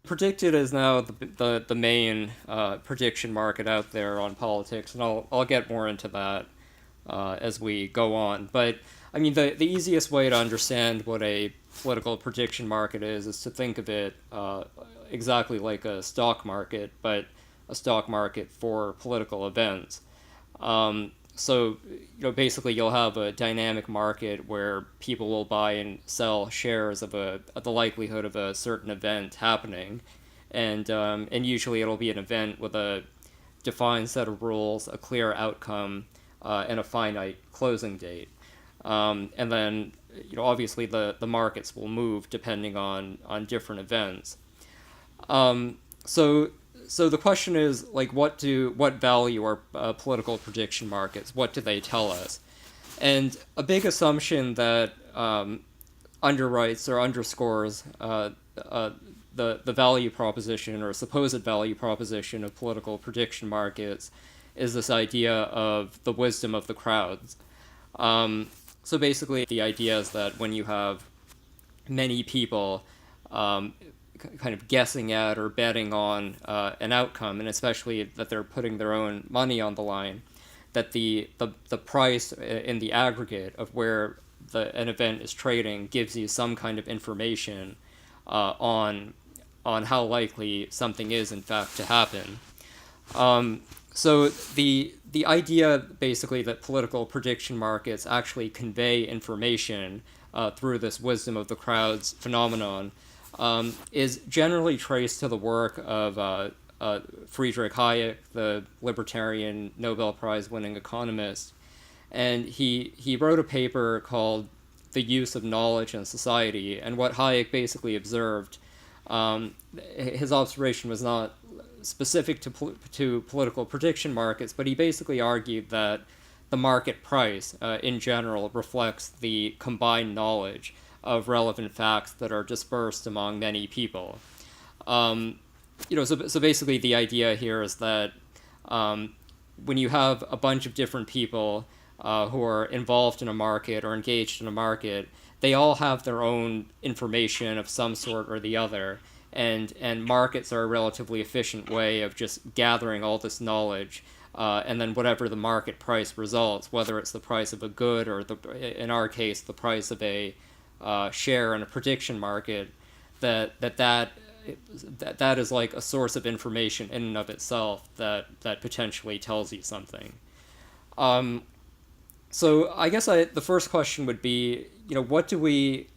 PredictIt is now the main prediction market out there on politics, and I'll get more into that as we go on. But I mean, the easiest way to understand what a political prediction market is to think of it exactly like a stock market, but a stock market for political events. So, basically, you'll have a dynamic market where people will buy and sell shares of the likelihood of a certain event happening, and usually it'll be an event with a defined set of rules, a clear outcome, and a finite closing date. And then, obviously the markets will move depending on different events. So so the question is, like, what value are political prediction markets? What do they tell us? And a big assumption that underwrites or underscores the value proposition or supposed value proposition of political prediction markets is this idea of the wisdom of the crowds. So basically, the idea is that when you have many people kind of guessing at or betting on an outcome, and especially that they're putting their own money on the line, that the price in the aggregate of where an event is trading gives you some kind of information on how likely something is in fact to happen. So the idea basically that political prediction markets actually convey information through this wisdom of the crowds phenomenon is generally traced to the work of Friedrich Hayek, the libertarian Nobel Prize winning economist. And he wrote a paper called The Use of Knowledge in Society. And what Hayek basically observed, his observation was not specific to political prediction markets, but he basically argued that the market price in general reflects the combined knowledge of relevant facts that are dispersed among many people. So basically the idea here is that when you have a bunch of different people who are involved in a market or engaged in a market, they all have their own information of some sort or the other, and markets are a relatively efficient way of just gathering all this knowledge, and then whatever the market price results, whether it's the price of a good or in our case the price of a share in a prediction market, that is like a source of information in and of itself that potentially tells you something. So I guess the first question would be, what do we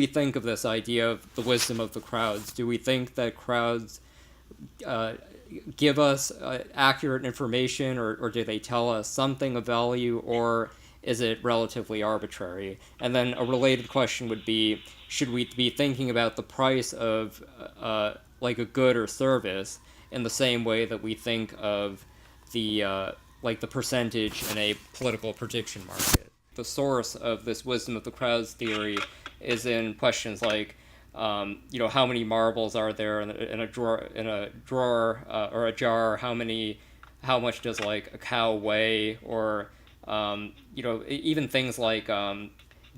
think of this idea of the wisdom of the crowds? Do we think that crowds give us accurate information, or do they tell us something of value, or is it relatively arbitrary? And then a related question would be, should we be thinking about the price of like a good or service in the same way that we think of the percentage in a political prediction market? The source of this wisdom of the crowds theory is in questions like, how many marbles are there in a drawer or a jar? How much does like a cow weigh? Or even things like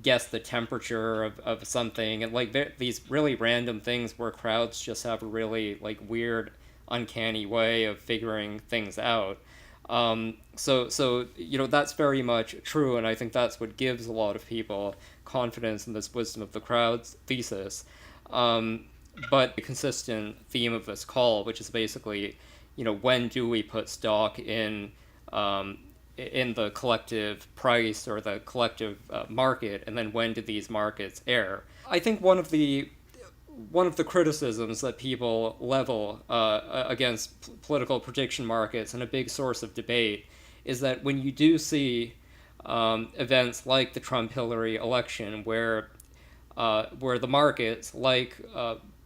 guess the temperature of something, and like these really random things where crowds just have a really like weird, uncanny way of figuring things out. So that's very much true, and I think that's what gives a lot of people confidence in this wisdom of the crowds thesis. But the consistent theme of this call, which is basically, when do we put stock in the collective price or the collective market, and then when do these markets err? I think one of the criticisms that people level against political prediction markets, and a big source of debate, is that when you do see events like the Trump-Hillary election, where the markets, like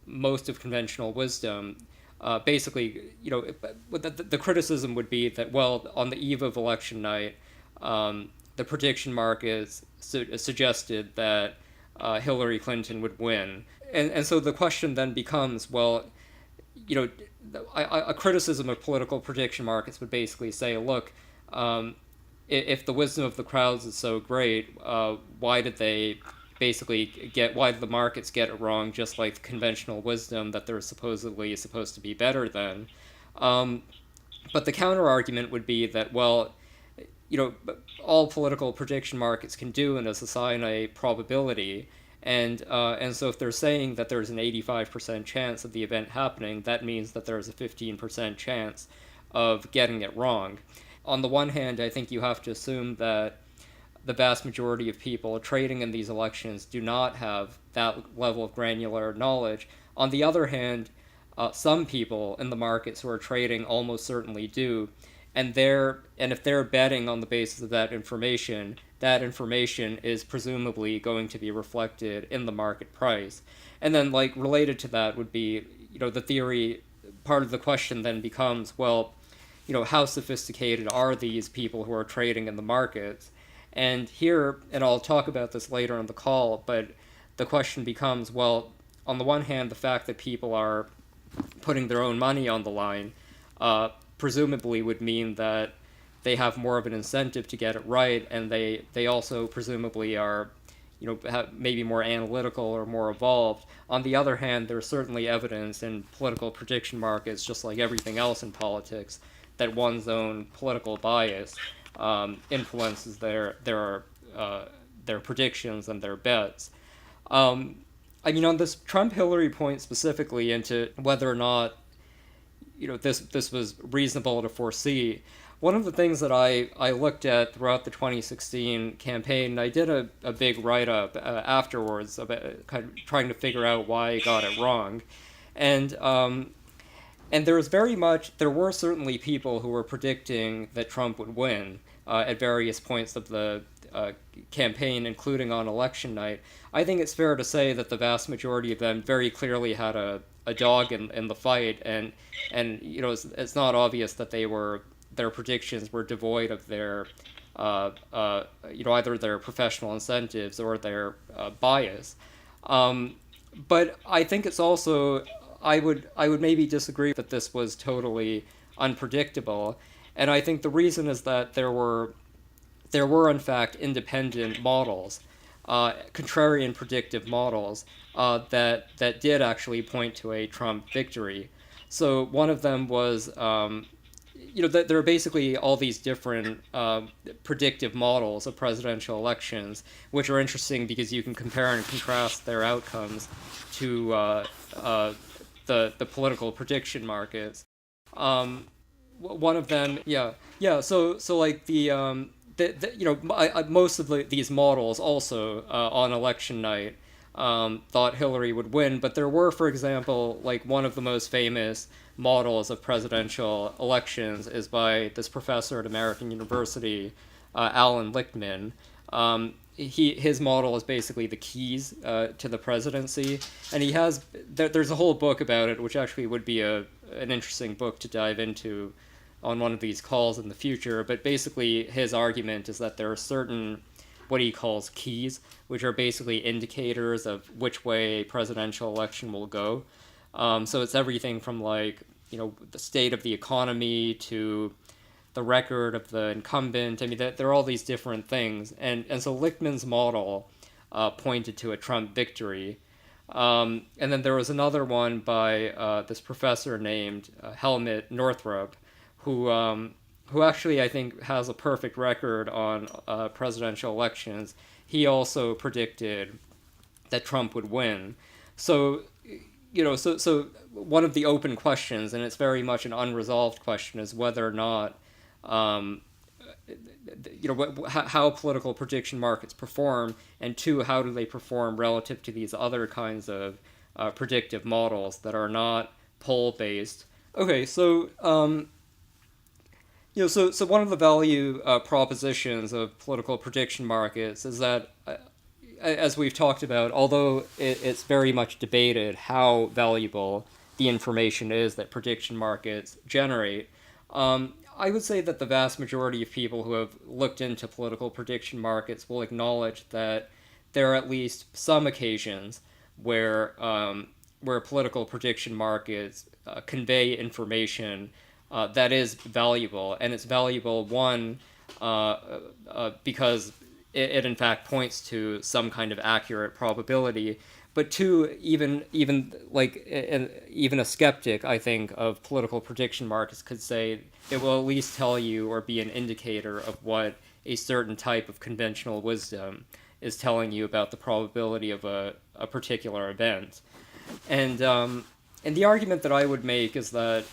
most of conventional wisdom, basically, the criticism would be that, well, on the eve of election night, the prediction markets suggested that Hillary Clinton would win. And so the question then becomes, well, a criticism of political prediction markets would basically say, look, if the wisdom of the crowds is so great, why did they basically get why the markets get it wrong, just like the conventional wisdom that they're supposedly supposed to be better than. Um, but the counter argument would be that, well, all political prediction markets can do is assign a probability, and so if they're saying that there's an 85% chance of the event happening, that means that there's a 15% chance of getting it wrong. On the one hand, I think you have to assume that the vast majority of people trading in these elections do not have that level of granular knowledge. On the other hand, some people in the markets who are trading almost certainly do, and if they're betting on the basis of that information is presumably going to be reflected in the market price. And then, like, related to that would be, the theory. Part of the question then becomes, well, how sophisticated are these people who are trading in the markets? And here, and I'll talk about this later on the call, but the question becomes, well, on the one hand, the fact that people are putting their own money on the line presumably would mean that they have more of an incentive to get it right, and they also presumably are, maybe more analytical or more evolved. On the other hand, there's certainly evidence in political prediction markets, just like everything else in politics, that one's own political bias influences their predictions and their bets. On this Trump-Hillary point specifically, into whether or not this was reasonable to foresee. One of the things that I looked at throughout the 2016 campaign, and I did a big write-up afterwards about kind of trying to figure out why I got it wrong. And there were certainly people who were predicting that Trump would win at various points of the campaign, including on election night. I think it's fair to say that the vast majority of them very clearly had a dog in the fight, and it's not obvious that their predictions were devoid of their either their professional incentives or their bias. But I think it's also I would maybe disagree that this was totally unpredictable, and I think the reason is that there were in fact independent models, contrarian predictive models that did actually point to a Trump victory. So one of them was, there are basically all these different predictive models of presidential elections, which are interesting because you can compare and contrast their outcomes to the political prediction markets. One of them, yeah. So like most of these models also on election night thought Hillary would win, but there were, for example, like one of the most famous models of presidential elections is by this professor at American University, Alan Lichtman. His model is basically the keys to the presidency, and there's a whole book about it, which actually would be an interesting book to dive into on one of these calls in the future. But basically his argument is that there are certain what he calls keys, which are basically indicators of which way a presidential election will go. So it's everything from the state of the economy to the record of the incumbent. I mean, there are all these different things. And so Lichtman's model pointed to a Trump victory. And then there was another one by this professor named Helmut Northrup, who actually I think has a perfect record on presidential elections. He also predicted that Trump would win. So so one of the open questions, and it's very much an unresolved question, is whether or not how political prediction markets perform, and two, how do they perform relative to these other kinds of predictive models that are not poll based. Okay, so so one of the value propositions of political prediction markets is that, as we've talked about, although it's very much debated how valuable the information is that prediction markets generate, I would say that the vast majority of people who have looked into political prediction markets will acknowledge that there are at least some occasions where political prediction markets convey information that is valuable, and it's valuable, one, because it in fact points to some kind of accurate probability. But two, even a skeptic, I think, of political prediction markets could say it will at least tell you or be an indicator of what a certain type of conventional wisdom is telling you about the probability of a particular event. And the argument that I would make is that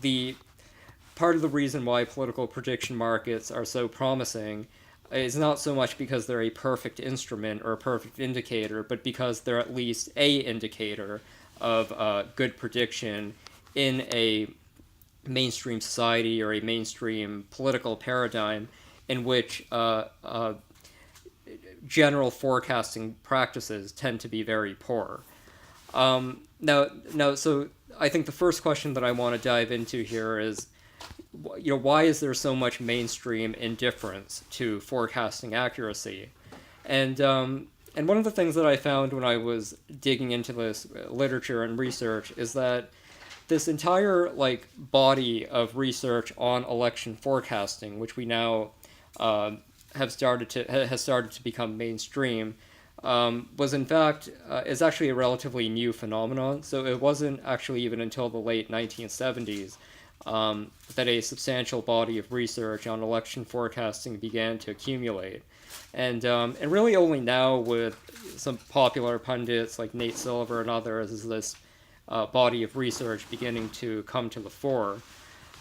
the part of the reason why political prediction markets are so promising is not so much because they're a perfect instrument or a perfect indicator, but because they're at least a indicator of good prediction in a mainstream society or a mainstream political paradigm in which general forecasting practices tend to be very poor. So I think the first question that I want to dive into here is, why is there so much mainstream indifference to forecasting accuracy? And one of the things that I found when I was digging into this literature and research is that this entire body of research on election forecasting, which we now has started to become mainstream, was in fact is actually a relatively new phenomenon. So it wasn't actually even until the late 1970s that a substantial body of research on election forecasting began to accumulate. And really only now, with some popular pundits like Nate Silver and others, is this body of research beginning to come to the fore.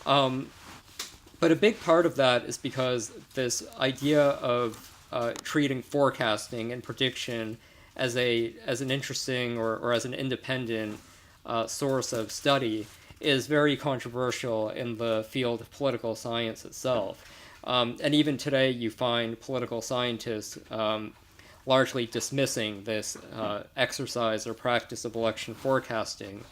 But a big part of that is because this idea of treating forecasting and prediction as an interesting or as an independent source of study is very controversial in the field of political science itself. And even today, you find political scientists largely dismissing this exercise or practice of election forecasting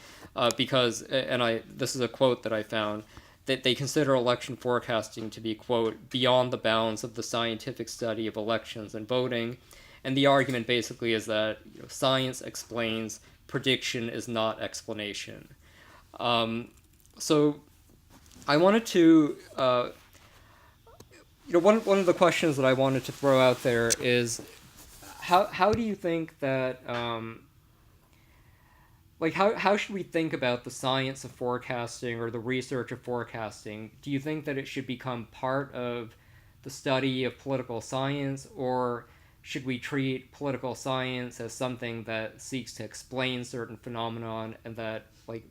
because, this is a quote that I found, that they consider election forecasting to be, quote, beyond the bounds of the scientific study of elections and voting. And the argument basically is that science explains, prediction is not explanation. So I wanted to, one of the questions that I wanted to throw out there is, how do you think that, how should we think about the science of forecasting or the research of forecasting? Do you think that it should become part of the study of political science, or should we treat political science as something that seeks to explain certain phenomenon, and that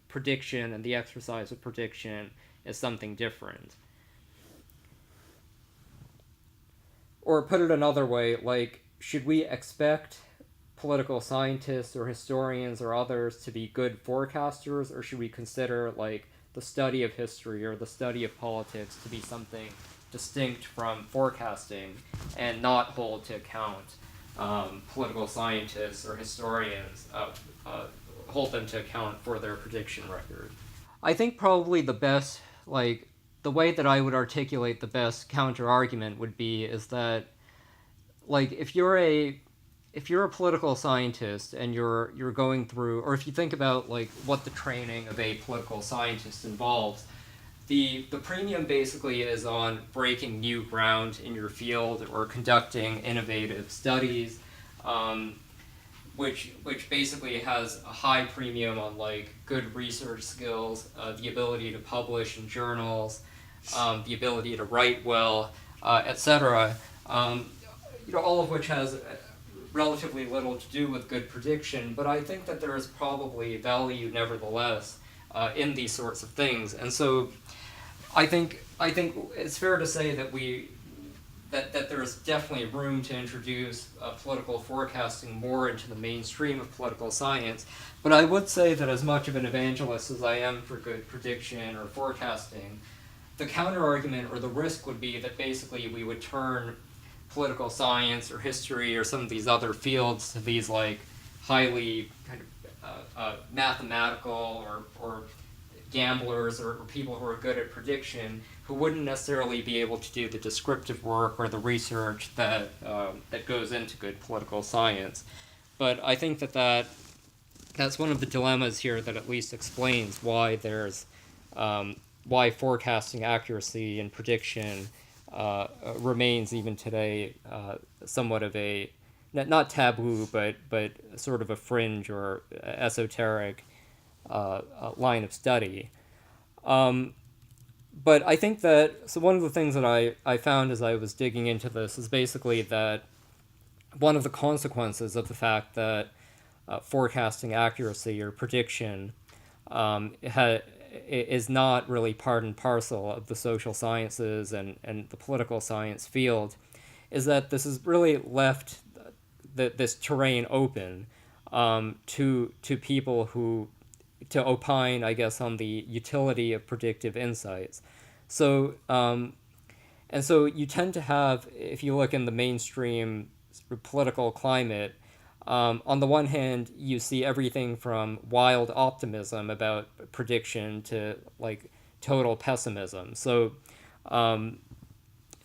prediction and the exercise of prediction is something different? Or put it another way, should we expect political scientists or historians or others to be good forecasters, or should we consider the study of history or the study of politics to be something distinct from forecasting and not hold to account political scientists or historians, hold them to account for their prediction record? I think probably the best, the way that I would articulate the best counter argument would be is that, if you're a political scientist and you're going through, or if you think about what the training of a political scientist involves, the premium basically is on breaking new ground in your field or conducting innovative studies, which basically has a high premium on good research skills, the ability to publish in journals, the ability to write well, etc. All of which has relatively little to do with good prediction, but I think that there is probably value nevertheless in these sorts of things. And so I think it's fair to say that that there is definitely room to introduce political forecasting more into the mainstream of political science. But I would say that as much of an evangelist as I am for good prediction or forecasting, the counter-argument or the risk would be that basically we would turn political science or history or some of these other fields to these highly kind of mathematical or gamblers or people who are good at prediction, who wouldn't necessarily be able to do the descriptive work or the research that goes into good political science. But I think that's one of the dilemmas here that at least explains why there's why forecasting accuracy and prediction remains even today somewhat of a not taboo, but sort of a fringe or esoteric line of study. Um, but I think that so one of the things that I found as I was digging into this is basically that one of the consequences of the fact that forecasting accuracy or prediction is not really part and parcel of the social sciences and the political science field is that this has really left this terrain open to people who to opine, I guess, on the utility of predictive insights. So and so you tend to have, if you look in the mainstream political climate, on the one hand, you see everything from wild optimism about prediction to like total pessimism. So um,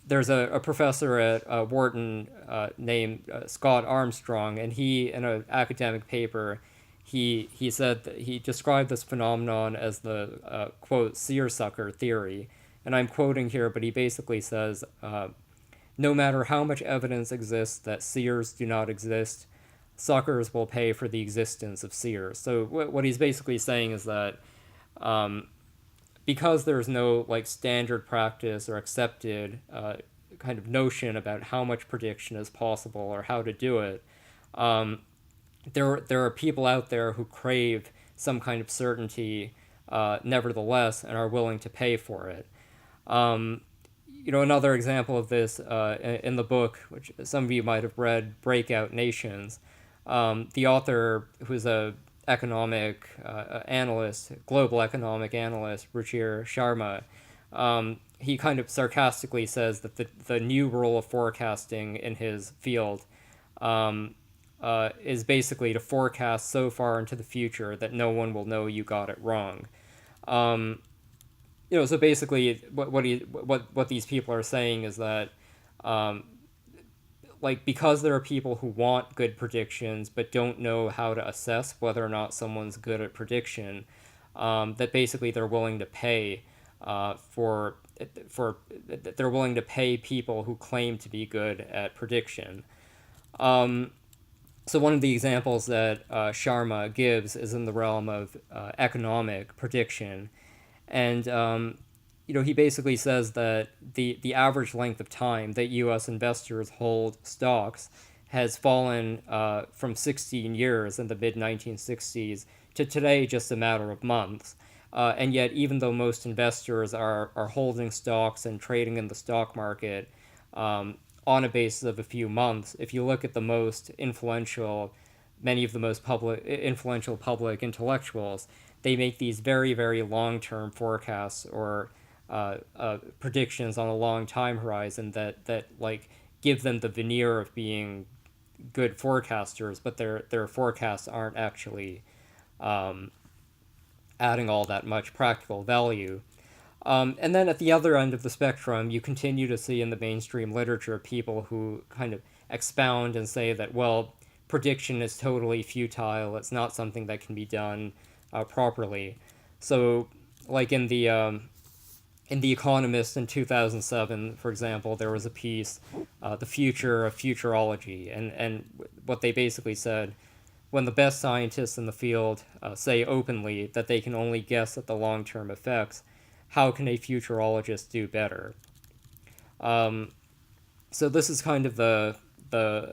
there's a professor at Wharton named Scott Armstrong, and he, in an academic paper, he said that he described this phenomenon as the quote seersucker theory, and I'm quoting here, but he basically says, no matter how much evidence exists that seers do not exist, suckers will pay for the existence of seers. So what he's basically saying is that um, because there's no like standard practice or accepted kind of notion about how much prediction is possible or how to do it, um, there are people out there who crave some kind of certainty, nevertheless, and are willing to pay for it. Um, another example of this in the book, which some of you might have read, Breakout Nations, the author, who's a economic analyst, global economic analyst, Ruchir Sharma, he kind of sarcastically says that the new rule of forecasting in his field is basically to forecast so far into the future that no one will know you got it wrong. Um, so basically, what these people are saying is that, um, like, because there are people who want good predictions but don't know how to assess whether or not someone's good at prediction, that basically they're willing to pay for they're willing to pay people who claim to be good at prediction. Um, so one of the examples that Sharma gives is in the realm of economic prediction, and he basically says that the average length of time that U.S. investors hold stocks has fallen from 16 years in the mid 1960s to today just a matter of months. And yet, even though most investors are holding stocks and trading in the stock market on a basis of a few months, if you look at the most influential, many of the most influential public intellectuals, they make these very, very long-term forecasts or predictions on a long time horizon that like give them the veneer of being good forecasters, but their forecasts aren't actually adding all that much practical value. And then at the other end of the spectrum, you continue to see in the mainstream literature people who kind of expound and say that, well, prediction is totally futile. It's not something that can be done properly. So, like in The Economist in 2007, for example, there was a piece, The Future of Futurology, and what they basically said, when the best scientists in the field say openly that they can only guess at the long-term effects, how can a futurologist do better? So this is kind of the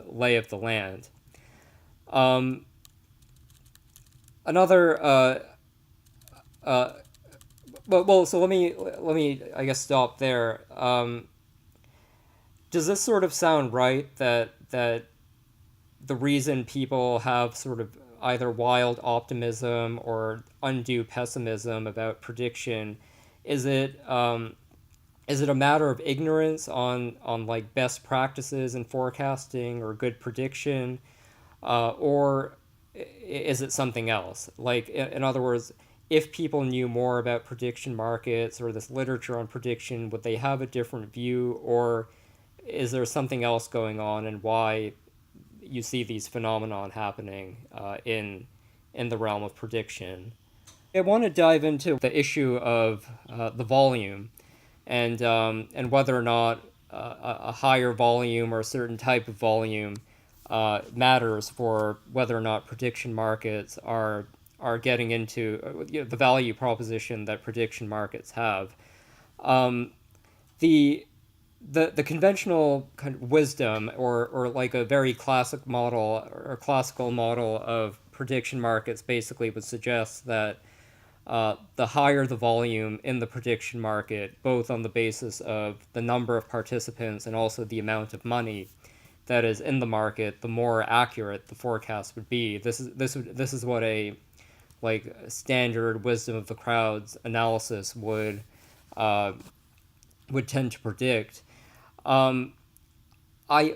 lay of the land. Um, another uh, so let me I guess stop there. Does this sort of sound right that the reason people have sort of either wild optimism or undue pessimism about prediction is it is it a matter of ignorance on like best practices in forecasting or good prediction, or is it something else? Like, in other words, if people knew more about prediction markets or this literature on prediction, would they have a different view, or is there something else going on, and why you see these phenomenon happening in the realm of prediction? I want to dive into the issue of the volume and whether or not a higher volume or a certain type of volume matters for whether or not prediction markets are getting into the value proposition that prediction markets have. Um, the the conventional kind of wisdom or like a very classic model or classical model of prediction markets basically would suggest that the higher the volume in the prediction market, both on the basis of the number of participants and also the amount of money that is in the market, the more accurate the forecast would be. This is what a like standard wisdom of the crowds analysis uh, would tend to predict. Um, I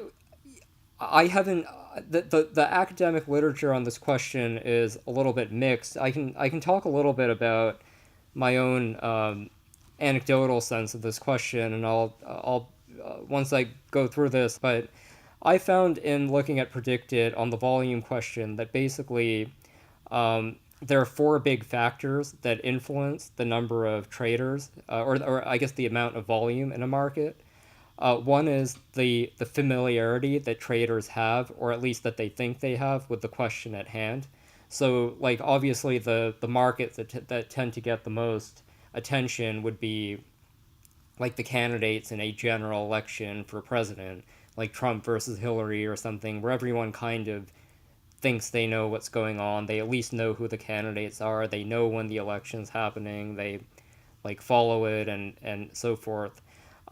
I haven't the academic literature on this question is a little bit mixed. I can talk a little bit about my own anecdotal sense of this question, and I'll once I go through this. But I found in looking at PredictIt on the volume question that basically there are four big factors that influence the number of traders, or I guess the amount of volume in a market. One is the familiarity that traders have, or at least that they think they have, with the question at hand. So, like obviously, the markets that tend to get the most attention would be like the candidates in a general election for president, like Trump versus Hillary or something, where everyone kind of thinks they know what's going on. They at least know who the candidates are. They know when the election's happening. They like follow it and so forth.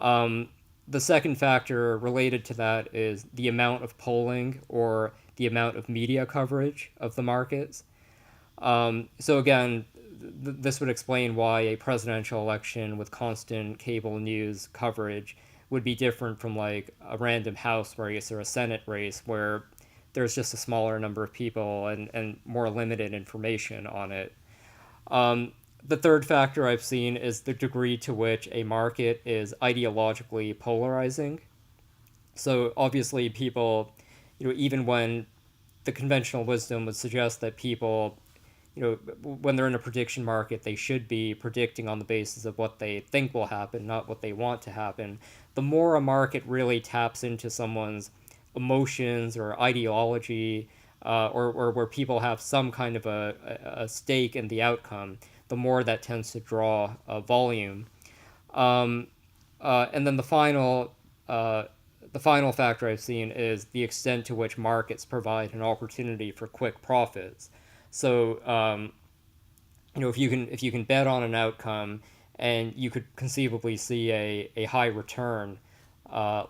Um, the second factor related to that is the amount of polling or the amount of media coverage of the markets. So again, this would explain why a presidential election with constant cable news coverage would be different from like a random House race or a Senate race where there's just a smaller number of people and more limited information on it. The third factor I've seen is the degree to which a market is ideologically polarizing. So obviously, people, even when the conventional wisdom would suggest that people, when they're in a prediction market, they should be predicting on the basis of what they think will happen, not what they want to happen. The more a market really taps into someone's emotions or ideology, or where people have some kind of a stake in the outcome, the more that tends to draw volume. Um, and then the final factor I've seen is the extent to which markets provide an opportunity for quick profits. So if you can bet on an outcome and you could conceivably see a high return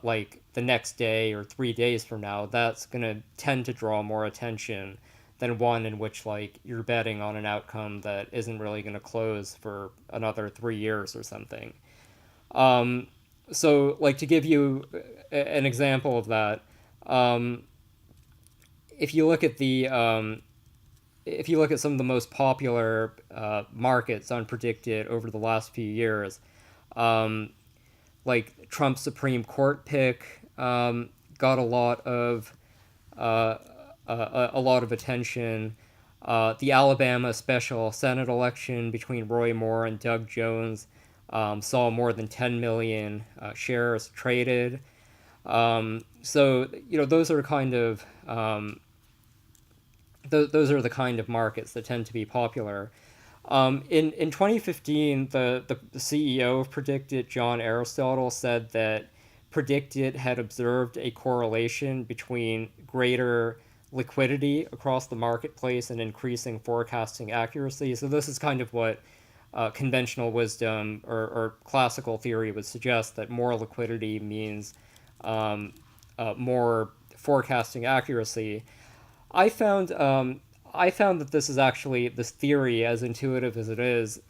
like the next day or 3 days from now, that's going to tend to draw more attention than one in which like you're betting on an outcome that isn't really going to close for another 3 years or something. Um, so like to give you an example of that, um, if you look at the if you look at some of the most popular markets on PredictIt over the last few years, um, like Trump's Supreme Court pick got uh, a lot of attention. The Alabama special Senate election between Roy Moore and Doug Jones saw more than 10 million shares traded. So those are kind of those are the kind of markets that tend to be popular. In 2015, the CEO of PredictIt, John Aristotle, said that PredictIt had observed a correlation between greater liquidity across the marketplace and increasing forecasting accuracy. So this is kind of what conventional wisdom or classical theory would suggest, that more liquidity means more forecasting accuracy. I found I found that this theory, as intuitive as it is,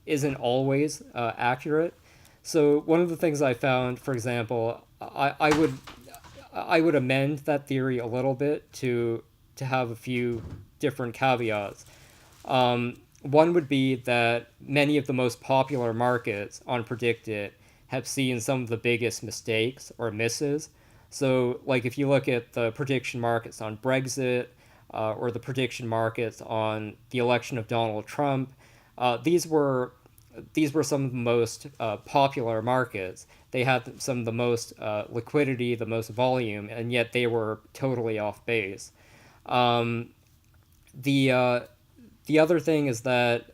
isn't always accurate. So one of the things I found, for example, I would amend that theory a little bit to have a few different caveats. One would be that many of the most popular markets on PredictIt have seen some of the biggest mistakes or misses. So, like if you look at the prediction markets on Brexit, or the prediction markets on the election of Donald Trump, these were these were some of the most popular markets. They had some of the most liquidity, the most volume, and yet they were totally off base. Um, the uh, the other thing is that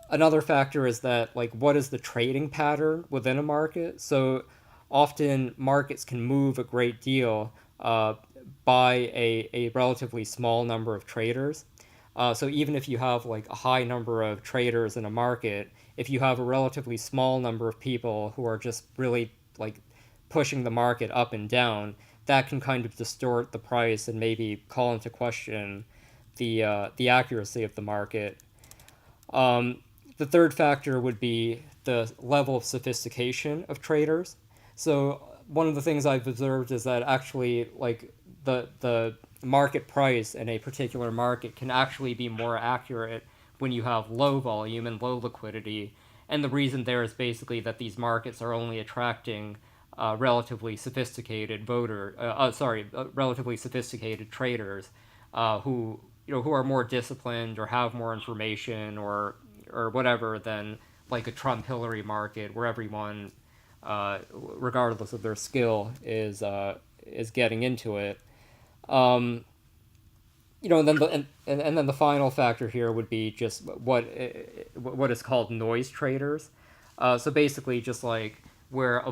another factor is that, like, what is the trading pattern within a market? So often markets can move a great deal by a relatively small number of traders. So even if you have like a high number of traders in a market, if you have a relatively small number of people who are just really like pushing the market up and down, that can kind of distort the price and maybe call into question the accuracy of the market. Um, the third factor would be the level of sophistication of traders. So one of the things I've observed is that actually, like, the market price in a particular market can actually be more accurate when you have low volume and low liquidity. And the reason there is basically that these markets are only attracting relatively sophisticated relatively sophisticated traders who who are more disciplined or have more information or whatever than like a Trump Hillary market where everyone, regardless of their skill, is getting into it. Um, and then and then the final factor here would be just what is called noise traders. So basically, just like where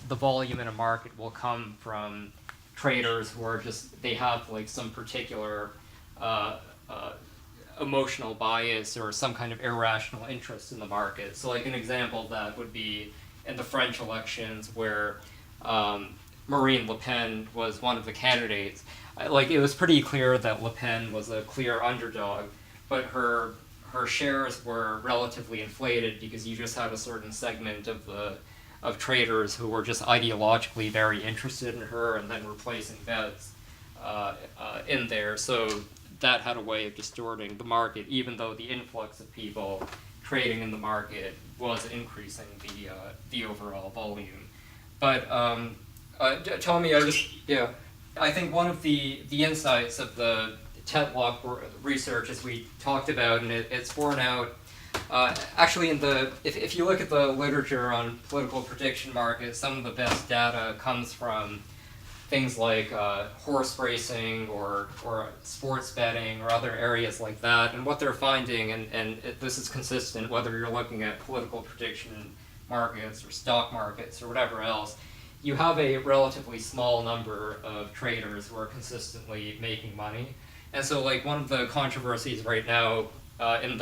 the volume in a market will come from traders who are just they have like some particular uh, uh, emotional bias or some kind of irrational interest in the market. So like an example of that would be in the French elections where Marine Le Pen was one of the candidates. Like it was pretty clear that Le Pen was a clear underdog, but her shares were relatively inflated because you just had a certain segment of traders who were just ideologically very interested in her and then were placing bets in there. So that had a way of distorting the market, even though the influx of people trading in the market was increasing the overall volume. But Tommy, I think one of the insights of the Tetlock research, as we talked about, and it's borne out. Actually, if you look at the literature on political prediction markets, some of the best data comes from things like horse racing or sports betting or other areas like that. And what they're finding, this is consistent whether you're looking at political prediction markets or stock markets or whatever else, you have a relatively small number of traders who are consistently making money. And so, like, one of the controversies right now in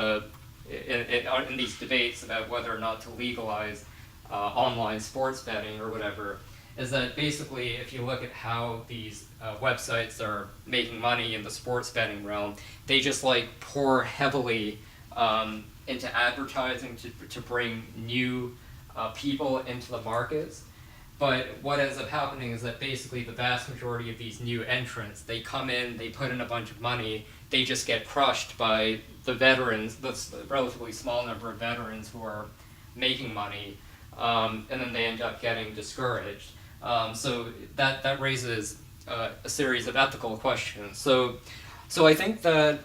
these debates about whether or not to legalize online sports betting or whatever is that basically if you look at how these websites are making money in the sports betting realm, they just like pour heavily into advertising to bring new people into the markets. But what ends up happening is that basically the vast majority of these new entrants, they come in, they put in a bunch of money, they just get crushed by the veterans, the relatively small number of veterans who are making money, and then they end up getting discouraged. So that raises a series of ethical questions. So I think that,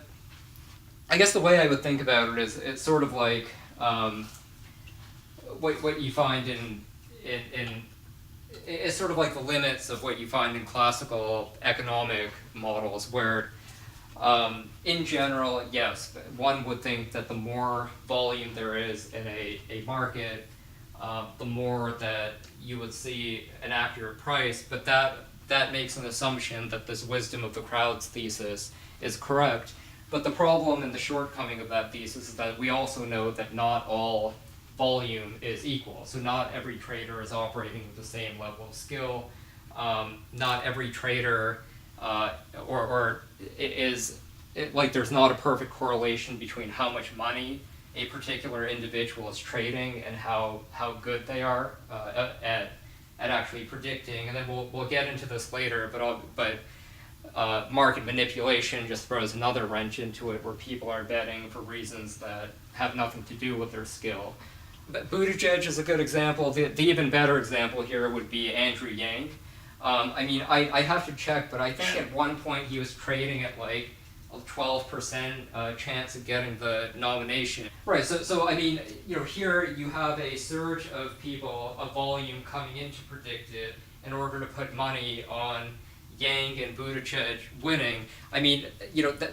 I guess the way I would think about it is it's sort of like what you find in it's sort of like the limits of what you find in classical economic models where in general, yes, one would think that the more volume there is in a market, the more that you would see an accurate price, but that makes an assumption that this wisdom of the crowds thesis is correct. But the problem and the shortcoming of that thesis is that we also know that not all volume is equal. So not every trader is operating with the same level of skill. Not every trader there's not a perfect correlation between how much money a particular individual is trading and how good they are at actually predicting. And then we'll get into this later, but market manipulation just throws another wrench into it where people are betting for reasons that have nothing to do with their skill. But Buttigieg is a good example. The even better example here would be Andrew Yang. I mean, I have to check, but I think at one point he was trading at like a 12% chance of getting the nomination. Right. So I mean, here you have a surge of people, a volume coming in to predict it in order to put money on Yang and Buttigieg winning. I mean,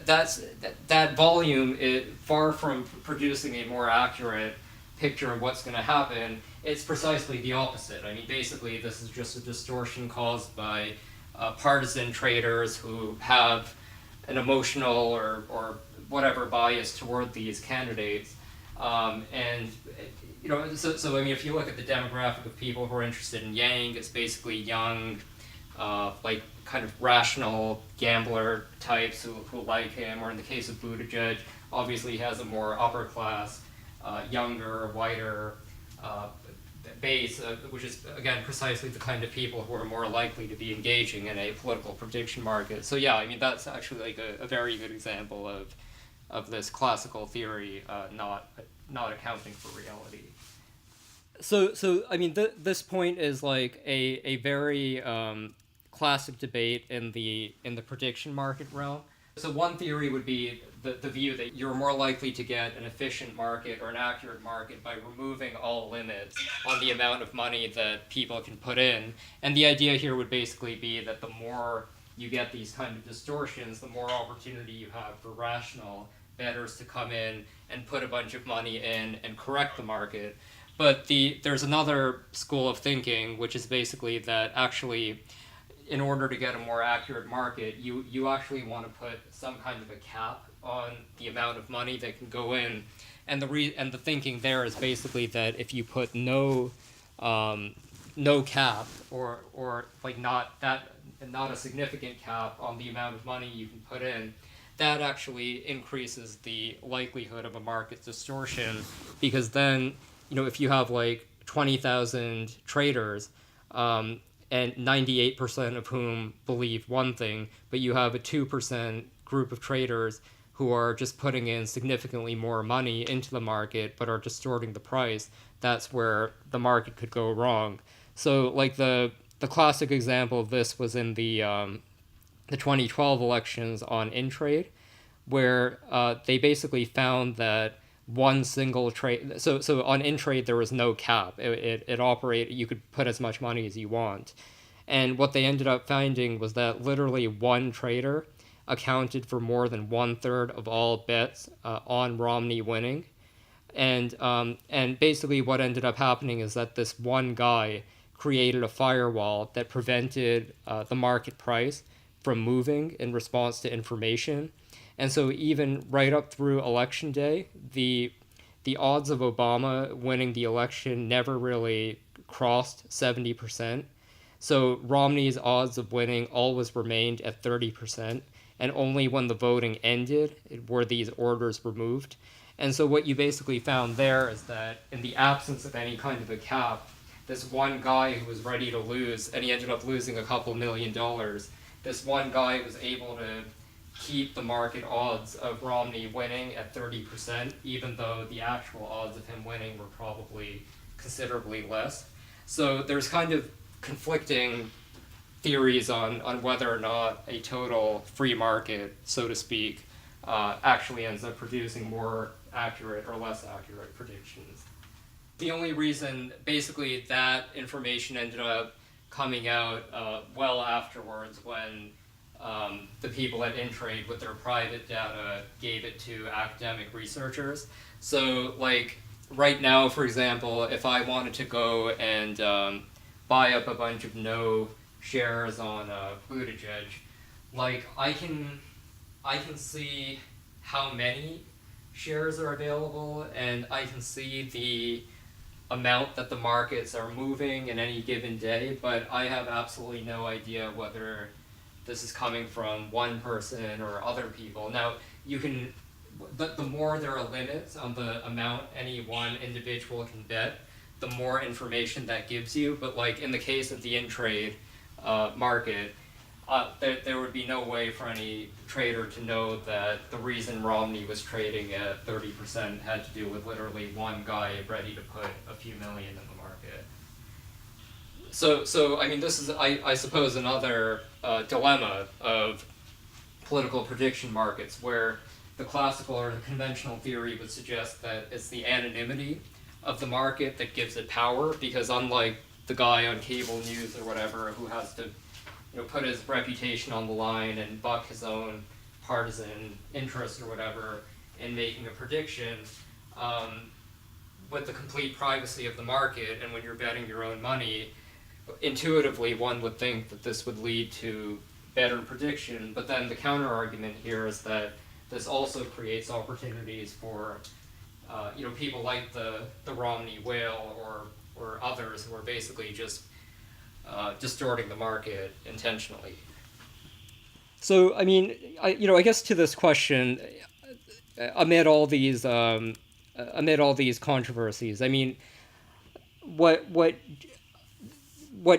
that volume is far from producing a more accurate picture of what's going to happen. It's precisely the opposite. I mean, basically, this is just a distortion caused by partisan traders who have an emotional or whatever bias toward these candidates. And so I mean, if you look at the demographic of people who are interested in Yang, it's basically young, like kind of rational gambler types who like him. Or in the case of Buttigieg, obviously he has a more upper class, younger, whiter base, which is again precisely the kind of people who are more likely to be engaging in a political prediction market. So yeah, I mean that's actually like a very good example of this classical theory not accounting for reality. So I mean this point is like a very classic debate in the prediction market realm. So one theory would be the view that you're more likely to get an efficient market or an accurate market by removing all limits on the amount of money that people can put in. And the idea here would basically be that the more you get these kind of distortions, the more opportunity you have for rational bettors to come in and put a bunch of money in and correct the market. But there's another school of thinking, which is basically that actually, in order to get a more accurate market, you actually want to put some kind of a cap on the amount of money that can go in, and the thinking there is basically that if you put no cap or like not a significant cap on the amount of money you can put in, that actually increases the likelihood of a market distortion, because then if you have like 20,000 traders, and 98% of whom believe one thing, but you have a 2% group of traders who are just putting in significantly more money into the market but are distorting the price, that's where the market could go wrong. So like the classic example of this was in the 2012 elections on InTrade, where they basically found that one single trade. So on InTrade there was no cap. It operated. You could put as much money as you want, and what they ended up finding was that literally one trader accounted for more than 1/3 of all bets on Romney winning, and basically what ended up happening is that this one guy created a firewall that prevented the market price from moving in response to information. And so even right up through election day, the odds of Obama winning the election never really crossed 70%. So Romney's odds of winning always remained at 30%, and only when the voting ended were these orders removed. And so what you basically found there is that in the absence of any kind of a cap, this one guy who was ready to lose, and he ended up losing a couple $1 million, this one guy was able to keep the market odds of Romney winning at 30%, even though the actual odds of him winning were probably considerably less. So there's kind of conflicting theories on whether or not a total free market, so to speak, actually ends up producing more accurate or less accurate predictions. The only reason basically that information ended up coming out well afterwards, when the people at InTrade with their private data gave it to academic researchers. So like right now, for example, if I wanted to go and buy up a bunch of no shares on Buttigieg, like I can see how many shares are available, and I can see the amount that the markets are moving in any given day, but I have absolutely no idea whether this is coming from one person or other people. Now, you can, the more there are limits on the amount any one individual can bet, the more information that gives you. But like in the case of the InTrade market, there would be no way for any trader to know that the reason Romney was trading at 30% had to do with literally one guy ready to put a few million in the market. So I mean, this is, I suppose, another dilemma of political prediction markets, where the classical or the conventional theory would suggest that it's the anonymity of the market that gives it power, because unlike the guy on cable news or whatever who has to put his reputation on the line and buck his own partisan interest or whatever in making a prediction, with the complete privacy of the market, and when you're betting your own money, intuitively one would think that this would lead to better prediction. But then the counter argument here is that this also creates opportunities for people like the Romney whale or others who are basically just distorting the market intentionally. So I mean, I guess to this question, amid all these controversies, I mean, what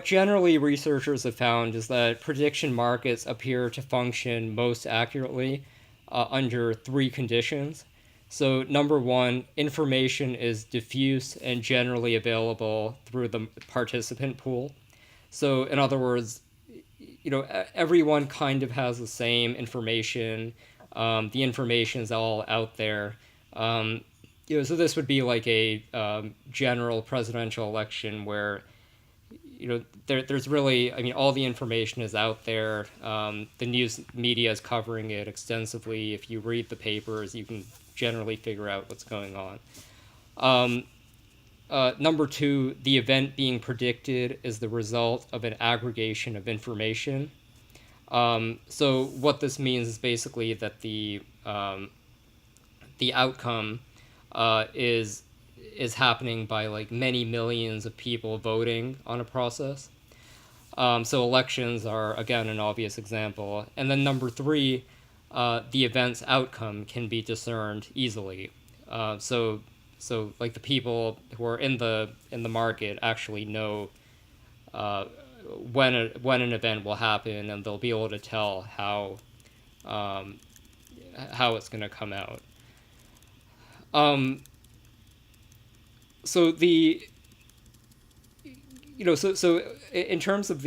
generally researchers have found is that prediction markets appear to function most accurately under three conditions. So number one, information is diffuse and generally available through the participant pool. So in other words, everyone kind of has the same information. The information is all out there. So this would be like a general presidential election where there's really, I mean, all the information is out there. The news media is covering it extensively. If you read the papers, you can generally figure out what's going on. Number two, the event being predicted is the result of an aggregation of information. So what this means is basically that the outcome is happening by like many millions of people voting on a process. So elections are, again, an obvious example. And then number three, the event's outcome can be discerned easily. So like the people who are in the market actually know when an event will happen, and they'll be able to tell how it's going to come out. So the so in terms of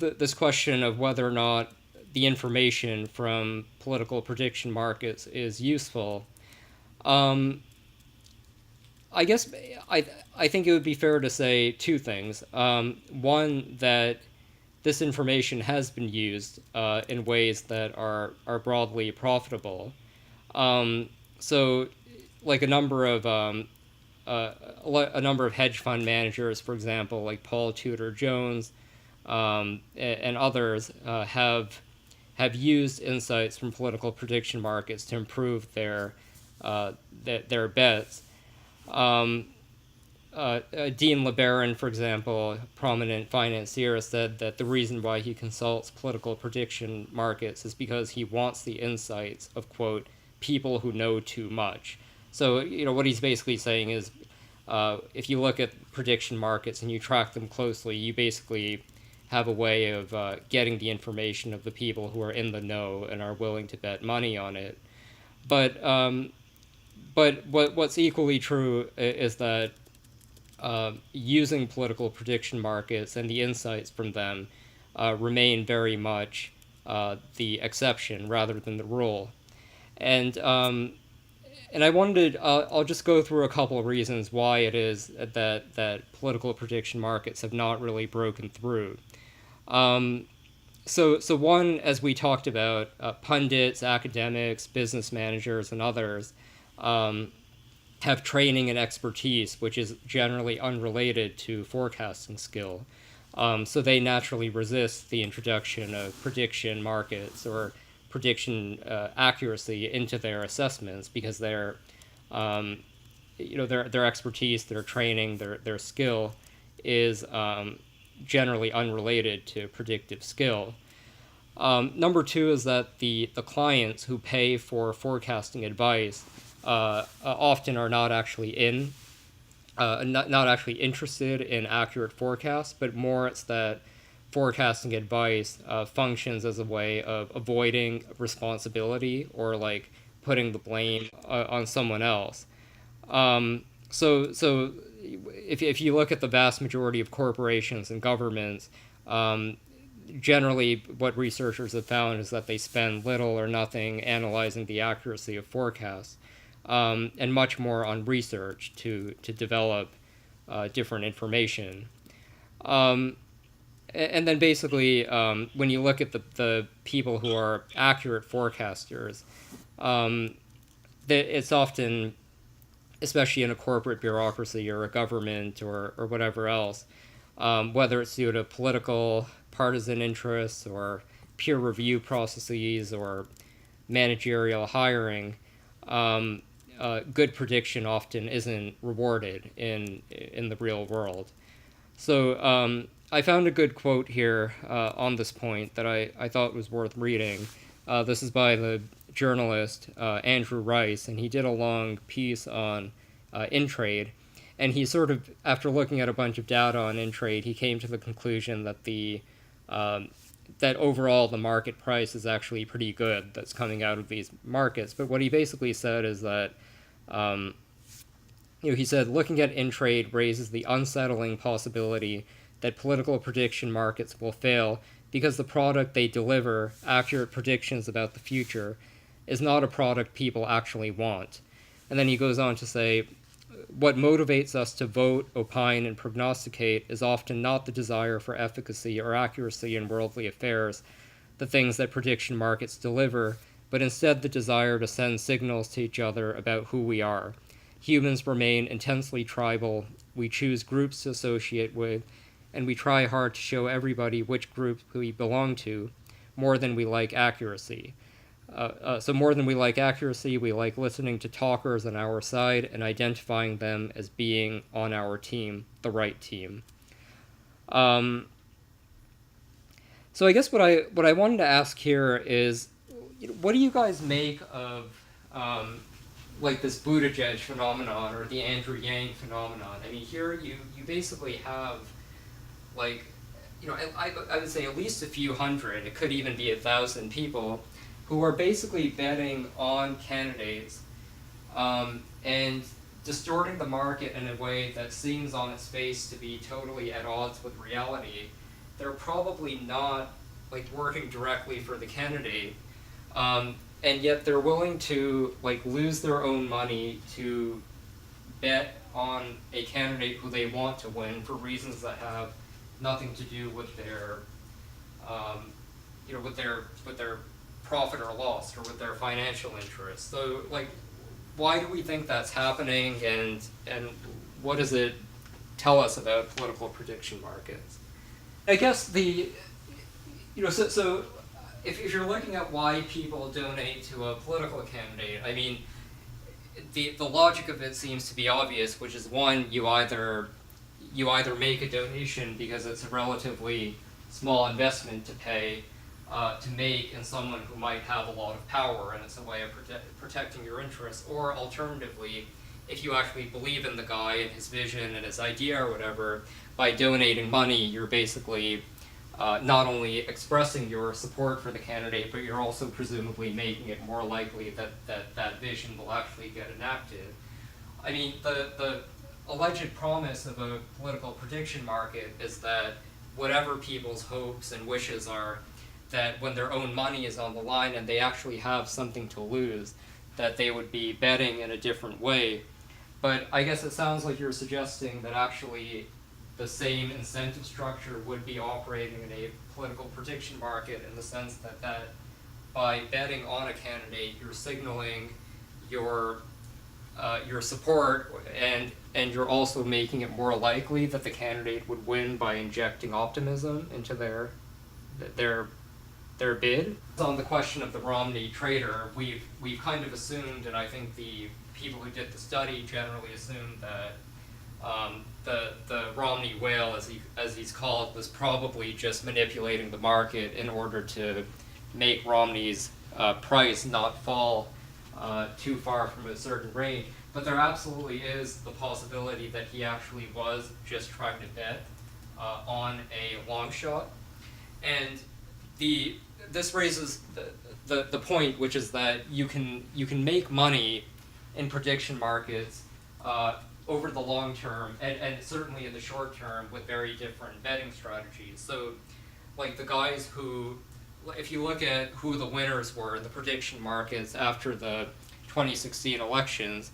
this question of whether or not the information from political prediction markets is useful, I guess I think it would be fair to say two things. One, that this information has been used in ways that are broadly profitable. So, like a number of hedge fund managers, for example, like Paul Tudor Jones, and others, have used insights from political prediction markets to improve their bets. Dean LeBaron, for example, prominent financier, said that the reason why he consults political prediction markets is because he wants the insights of, quote, people who know too much. So, what he's basically saying is, if you look at prediction markets and you track them closely, you basically have a way of getting the information of the people who are in the know and are willing to bet money on it. But what's equally true is that using political prediction markets and the insights from them remain very much the exception rather than the rule. And I wanted I'll just go through a couple of reasons why it is that political prediction markets have not really broken through. So one, as we talked about, pundits, academics, business managers, and others have training and expertise which is generally unrelated to forecasting skill. So they naturally resist the introduction of prediction markets or prediction accuracy into their assessments, because their expertise, their training, their skill is generally unrelated to predictive skill. Number two is that the clients who pay for forecasting advice often are not actually not actually interested in accurate forecasts, but more it's that forecasting advice functions as a way of avoiding responsibility or like putting the blame on someone else. So if you look at the vast majority of corporations and governments, generally what researchers have found is that they spend little or nothing analyzing the accuracy of forecasts, and much more on research to develop different information. Um, and then basically, when you look at the people who are accurate forecasters, um, it's often, especially in a corporate bureaucracy or a government or whatever else, whether it's due to political partisan interests or peer review processes or managerial hiring, good prediction often isn't rewarded in the real world. So I found a good quote here on this point that I thought was worth reading. This is by the journalist Andrew Rice, and he did a long piece on InTrade. And he sort of, after looking at a bunch of data on InTrade, he came to the conclusion that that overall the market price is actually pretty good that's coming out of these markets. But what he basically said is that he said looking at InTrade raises the unsettling possibility that political prediction markets will fail because the product they deliver, accurate predictions about the future, is not a product people actually want. And then he goes on to say, what motivates us to vote, opine, and prognosticate is often not the desire for efficacy or accuracy in worldly affairs, the things that prediction markets deliver, but instead the desire to send signals to each other about who we are. Humans remain intensely tribal, we choose groups to associate with, and we try hard to show everybody which group we belong to, more than we like accuracy. So more than we like accuracy, we like listening to talkers on our side and identifying them as being on our team, the right team. So I guess what I wanted to ask here is, what do you guys make of like this Buttigieg phenomenon or the Andrew Yang phenomenon? I mean, here you basically have like, I would say at least a few hundred, it could even be 1,000 people who are basically betting on candidates and distorting the market in a way that seems on its face to be totally at odds with reality. They're probably not like working directly for the candidate, and yet they're willing to like lose their own money to bet on a candidate who they want to win for reasons that have nothing to do with their with their profit or loss or with their financial interests. So like, why do we think that's happening, and what does it tell us about political prediction markets? I guess so if you're looking at why people donate to a political candidate, I mean, the logic of it seems to be obvious, which is one, you either make a donation because it's a relatively small investment to pay to make in someone who might have a lot of power, and it's a way of protecting your interests, or alternatively, if you actually believe in the guy and his vision and his idea or whatever, by donating money, you're basically not only expressing your support for the candidate, but you're also presumably making it more likely that vision will actually get enacted. I mean, the alleged promise of a political prediction market is that whatever people's hopes and wishes are, that when their own money is on the line and they actually have something to lose, that they would be betting in a different way. But I guess it sounds like you're suggesting that actually the same incentive structure would be operating in a political prediction market, in the sense that by betting on a candidate, you're signaling your support, and you're also making it more likely that the candidate would win by injecting optimism into their bid. On the question of the Romney trader, we've kind of assumed, and I think the people who did the study generally assumed that the Romney whale, as he's called, was probably just manipulating the market in order to make Romney's price not fall too far from a certain range. But there absolutely is the possibility that he actually was just trying to bet on a long shot. And this raises the point, which is that you can make money in prediction markets over the long term, and certainly in the short term, with very different betting strategies. So like the guys who, if you look at who the winners were in the prediction markets after the 2016 elections,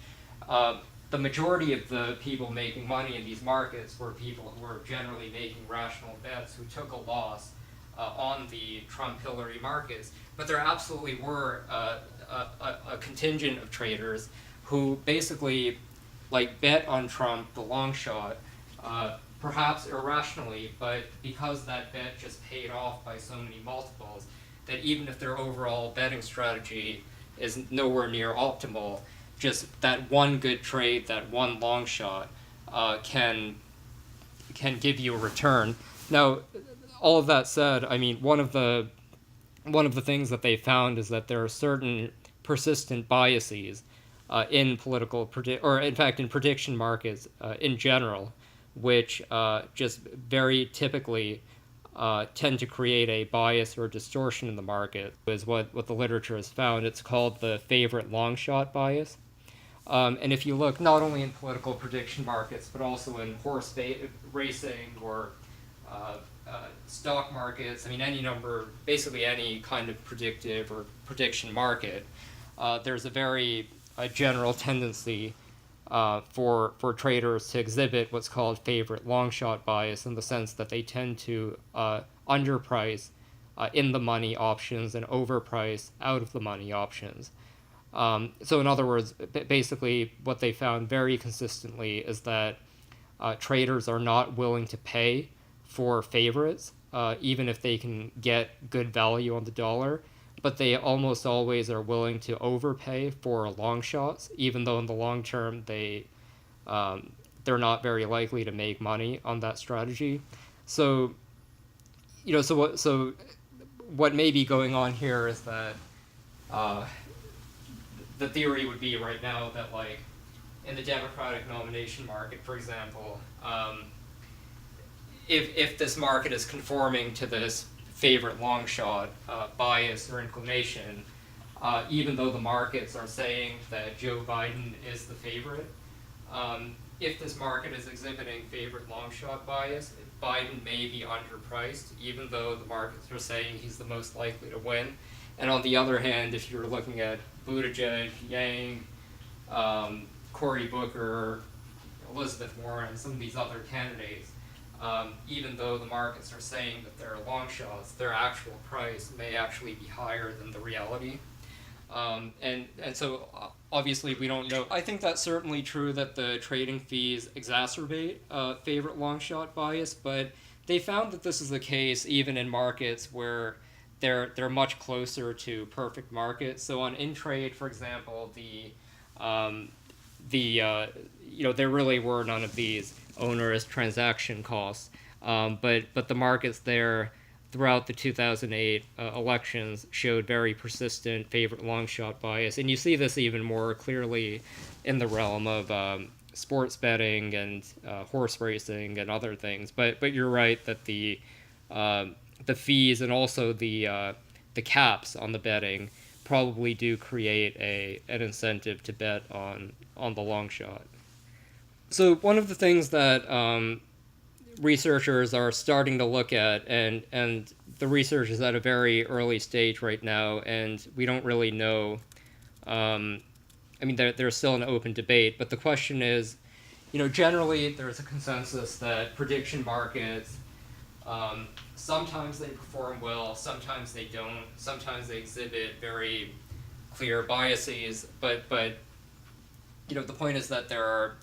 uh, the majority of the people making money in these markets were people who were generally making rational bets who took a loss on the Trump-Hillary markets. But there absolutely were a contingent of traders who basically like bet on Trump, the long shot, perhaps irrationally, but because that bet just paid off by so many multiples, that even if their overall betting strategy is nowhere near optimal, just that one good trade, that one long shot, can give you a return. Now, all of that said, I mean, one of the things that they found is that there are certain persistent biases in or in fact in prediction markets in general, which just very typically tend to create a bias or distortion in the market, is what the literature has found. It's called the favorite long shot bias. And if you look not only in political prediction markets, but also in horse racing or stock markets, I mean, basically any kind of predictive or prediction market, there's a very general tendency for traders to exhibit what's called favorite long shot bias, in the sense that they tend to underprice in the money options and overprice out of the money options. So in other words, basically what they found very consistently is that traders are not willing to pay for favorites, even if they can get good value on the dollar, but they almost always are willing to overpay for long shots, even though in the long term they're not very likely to make money on that strategy. So, so what may be going on here is that the theory would be right now that, like, in the Democratic nomination market, for example, if this market is conforming to this favorite long shot bias or inclination, even though the markets are saying that Joe Biden is the favorite, if this market is exhibiting favorite long shot bias, Biden may be underpriced, even though the markets are saying he's the most likely to win. And on the other hand, if you're looking at Buttigieg, Yang, Cory Booker, Elizabeth Warren, some of these other candidates, even though the markets are saying that they're long shots, their actual price may actually be higher than the reality. And so obviously we don't know. I think that's certainly true that the trading fees exacerbate favorite long shot bias, but they found that this is the case even in markets where they're much closer to perfect markets. So on InTrade, for example, there really were none of these onerous transaction costs, but the markets there throughout the 2008 elections showed very persistent favorite long shot bias, and you see this even more clearly in the realm of sports betting and horse racing and other things. But you're right that the fees and also the caps on the betting probably do create an incentive to bet on the long shot. So one of the things that researchers are starting to look at, and the research is at a very early stage right now, and we don't really know. I mean, there's still an open debate, but the question is, generally there's a consensus that prediction markets, sometimes they perform well, sometimes they don't, sometimes they exhibit very clear biases, but the point is that there are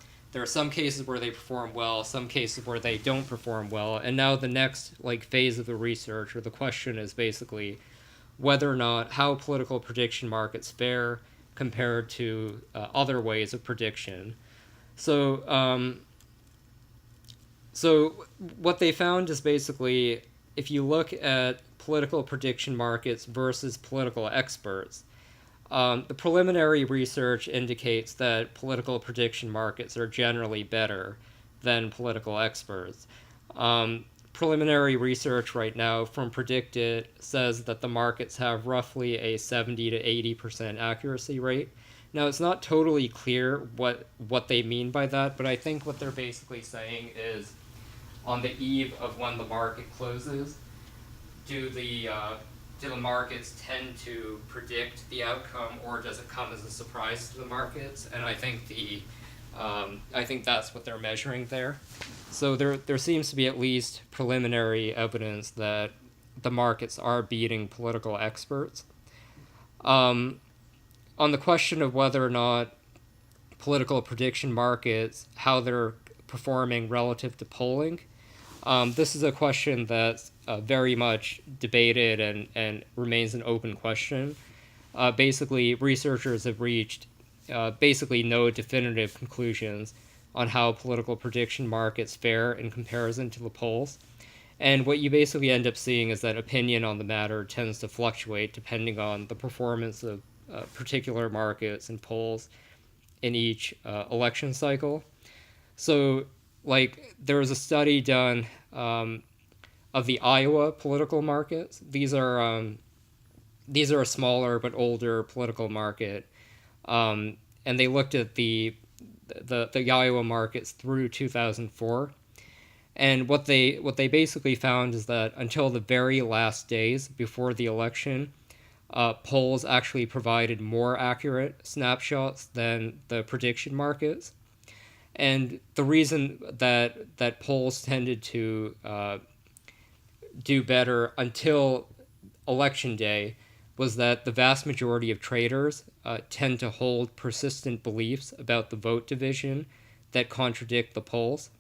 some cases where they perform well, some cases where they don't perform well, and now the next phase of the research, or the question, is basically whether or not how political prediction markets fare compared to other ways of prediction. So what they found is basically, if you look at political prediction markets versus political experts, the preliminary research indicates that political prediction markets are generally better than political experts. Preliminary research right now from PredictIt says that the markets have roughly a 70 to 80% accuracy rate. Now, it's not totally clear what they mean by that, but I think what they're basically saying is on the eve of when the market closes, do the markets tend to predict the outcome, or does it come as a surprise to the markets? And I think that's what they're measuring there. So there seems to be at least preliminary evidence that the markets are beating political experts. On the question of whether or not political prediction markets, how they're performing relative to polling, this is a question that's very much debated and remains an open question. Basically, researchers have reached basically no definitive conclusions on how political prediction markets fare in comparison to the polls. And what you basically end up seeing is that opinion on the matter tends to fluctuate depending on the performance of particular markets and polls in each election cycle. So, like, there was a study done of the Iowa political markets. These are a smaller but older political market, and they looked at the Iowa markets through 2004. And what they basically found is that until the very last days before the election, polls actually provided more accurate snapshots than the prediction markets. And the reason that polls tended to do better until election day was that the vast majority of traders tend to hold persistent beliefs about the vote division that contradict the polls.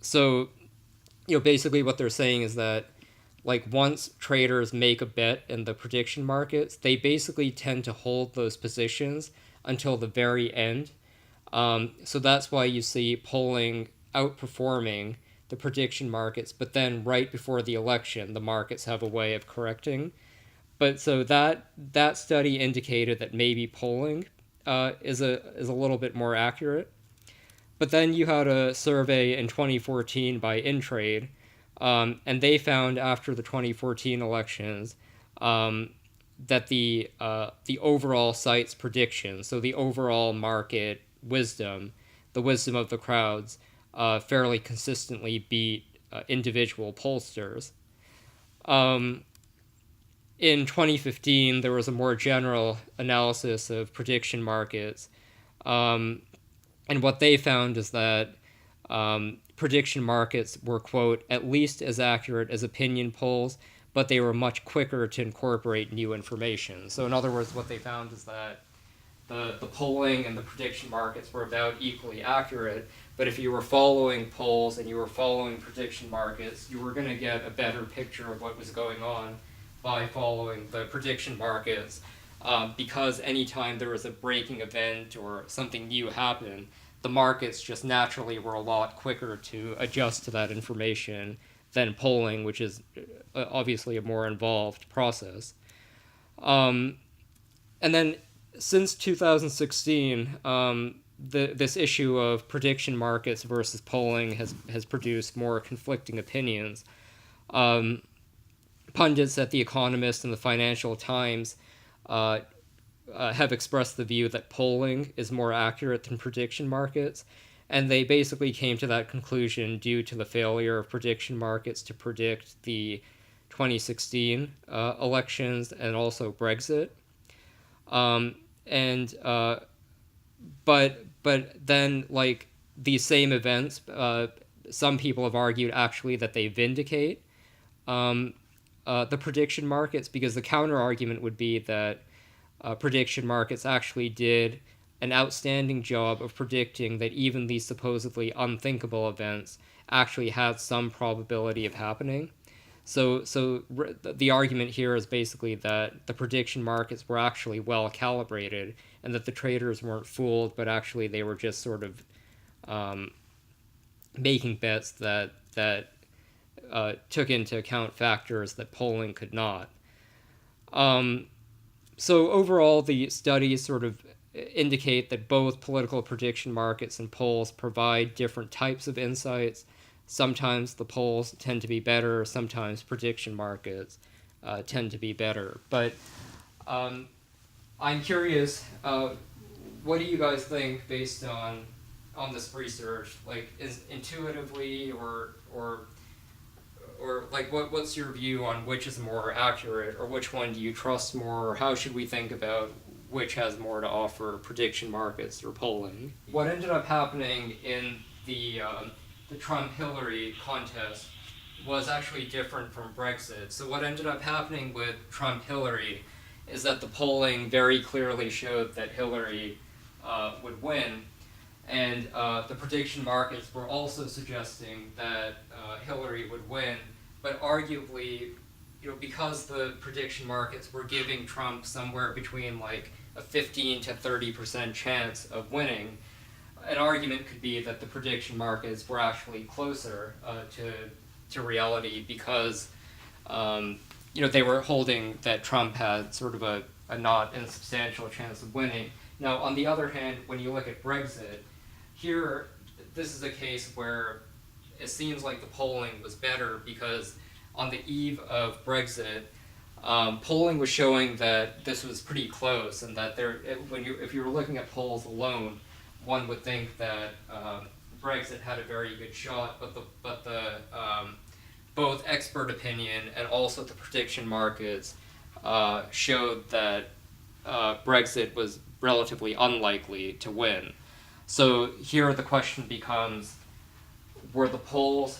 So, basically what they're saying is that, like, once traders make a bet in the prediction markets, they basically tend to hold those positions until the very end. So that's why you see polling outperforming the prediction markets, but then right before the election, the markets have a way of correcting. But so that study indicated that maybe polling is a little bit more accurate. But then you had a survey in 2014 by InTrade, and they found after the 2014 elections that the overall site's prediction, so the overall market wisdom, the wisdom of the crowds, fairly consistently beat individual pollsters. In 2015, there was a more general analysis of prediction markets. And what they found is that prediction markets were, quote, at least as accurate as opinion polls, but they were much quicker to incorporate new information. So in other words, what they found is that the polling and the prediction markets were about equally accurate, but if you were following polls and you were following prediction markets, you were going to get a better picture of what was going on by following the prediction markets. Because anytime there was a breaking event or something new happened, the markets just naturally were a lot quicker to adjust to that information than polling, which is obviously a more involved process. And then since 2016, this issue of prediction markets versus polling has produced more conflicting opinions. Pundits at The Economist and the Financial Times have expressed the view that polling is more accurate than prediction markets, and they basically came to that conclusion due to the failure of prediction markets to predict the 2016 elections and also Brexit. But then, like, these same events, some people have argued actually that they vindicate the prediction markets, because the counter argument would be that prediction markets actually did an outstanding job of predicting that even these supposedly unthinkable events actually had some probability of happening. So the argument here is basically that the prediction markets were actually well calibrated and that the traders weren't fooled, but actually they were just sort of making bets that took into account factors that polling could not. So overall, the studies sort of indicate that both political prediction markets and polls provide different types of insights. Sometimes the polls tend to be better, sometimes prediction markets tend to be better. But I'm curious, what do you guys think based on or like what's your view on which is more accurate, or which one do you trust more, or how should we think about which has more to offer, prediction markets or polling? What ended up happening in the Trump-Hillary contest was actually different from Brexit. So what ended up happening with Trump-Hillary is that the polling very clearly showed that Hillary would win, and the prediction markets were also suggesting that Hillary would win, but arguably, because the prediction markets were giving Trump somewhere between like a 15 to 30% chance of winning, an argument could be that the prediction markets were actually closer to reality because they were holding that Trump had sort of a not insubstantial chance of winning. Now, on the other hand, when you look at Brexit, here, this is a case where it seems like the polling was better because on the eve of Brexit, polling was showing that this was pretty close, and that if you were looking at polls alone, one would think that Brexit had a very good shot, but the both expert opinion and also the prediction markets showed that Brexit was relatively unlikely to win. So here the question becomes, were the polls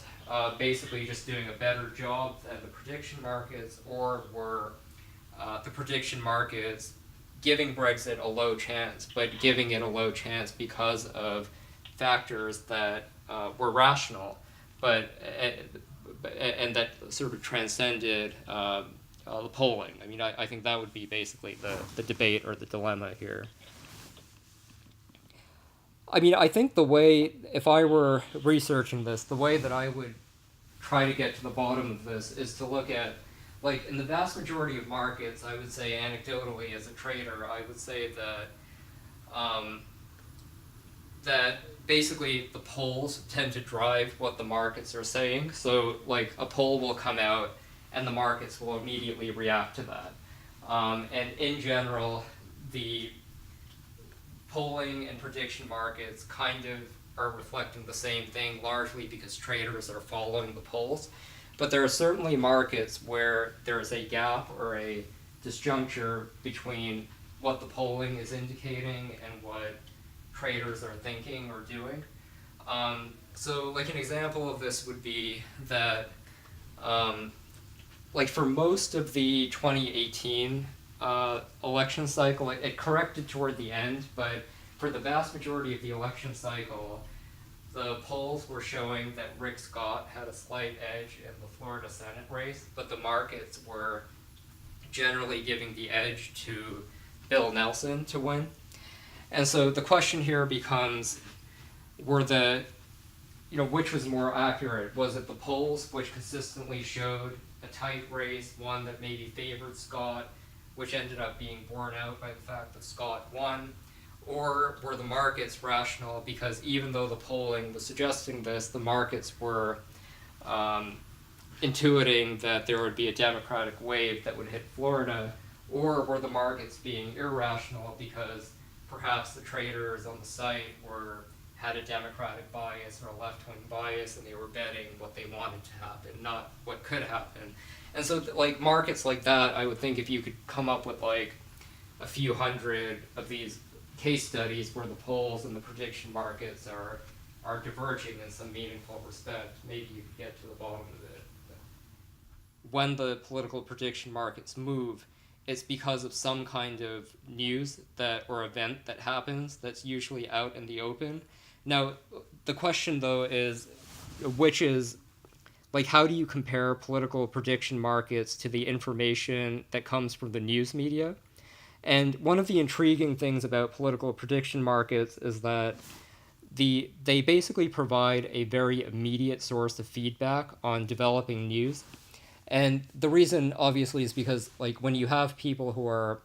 basically just doing a better job than the prediction markets, or were the prediction markets giving Brexit a low chance, but giving it a low chance because of factors that were rational, and that sort of transcended the polling? I mean, I think that would be basically the debate or the dilemma here. I mean, I think if I were researching this, the way that I would try to get to the bottom of this is to look at, like, in the vast majority of markets, I would say anecdotally as a trader, I would say that that basically the polls tend to drive what the markets are saying. So, like, a poll will come out and the markets will immediately react to that. And in general, the polling and prediction markets kind of are reflecting the same thing, largely because traders are following the polls. But there are certainly markets where there is a gap or a disjuncture between what the polling is indicating and what traders are thinking or doing. So like an example of this would be that like for most of the 2018 election cycle, it corrected toward the end, but for the vast majority of the election cycle, the polls were showing that Rick Scott had a slight edge in the Florida Senate race, but the markets were generally giving the edge to Bill Nelson to win. And so the question here becomes, which was more accurate? Was it the polls, which consistently showed a tight race, one that maybe favored Scott, which ended up being borne out by the fact that Scott won? Or were the markets rational because even though the polling was suggesting this, the markets were intuiting that there would be a Democratic wave that would hit Florida? Or were the markets being irrational because perhaps the traders on the site had a Democratic bias or a left-wing bias, and they were betting what they wanted to happen, not what could happen? And so, like, markets like that, I would think if you could come up with, like, a few hundred of these case studies where the polls and the prediction markets are diverging in some meaningful respect, maybe you could get to the bottom of it. When the political prediction markets move, it's because of some kind of news or event that happens that's usually out in the open. Now, the question, though, is how do you compare political prediction markets to the information that comes from the news media? And one of the intriguing things about political prediction markets is that they basically provide a very immediate source of feedback on developing news. And the reason, obviously, is because, like, when you have people who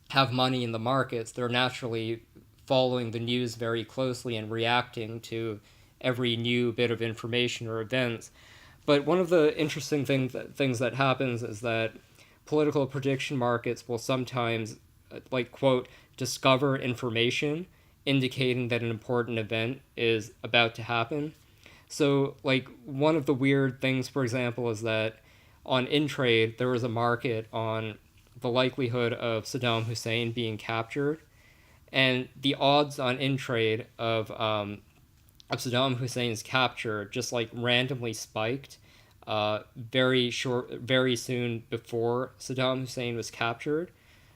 have money in the markets, they're naturally following the news very closely and reacting to every new bit of information or events. But one of the interesting things that happens is that political prediction markets will sometimes, like, quote, discover information indicating that an important event is about to happen. So, like, one of the weird things, for example, is that on Intrade, there was a market on the likelihood of Saddam Hussein being captured, and the odds on Intrade of Saddam Hussein's capture just like randomly spiked very soon before Saddam Hussein was captured.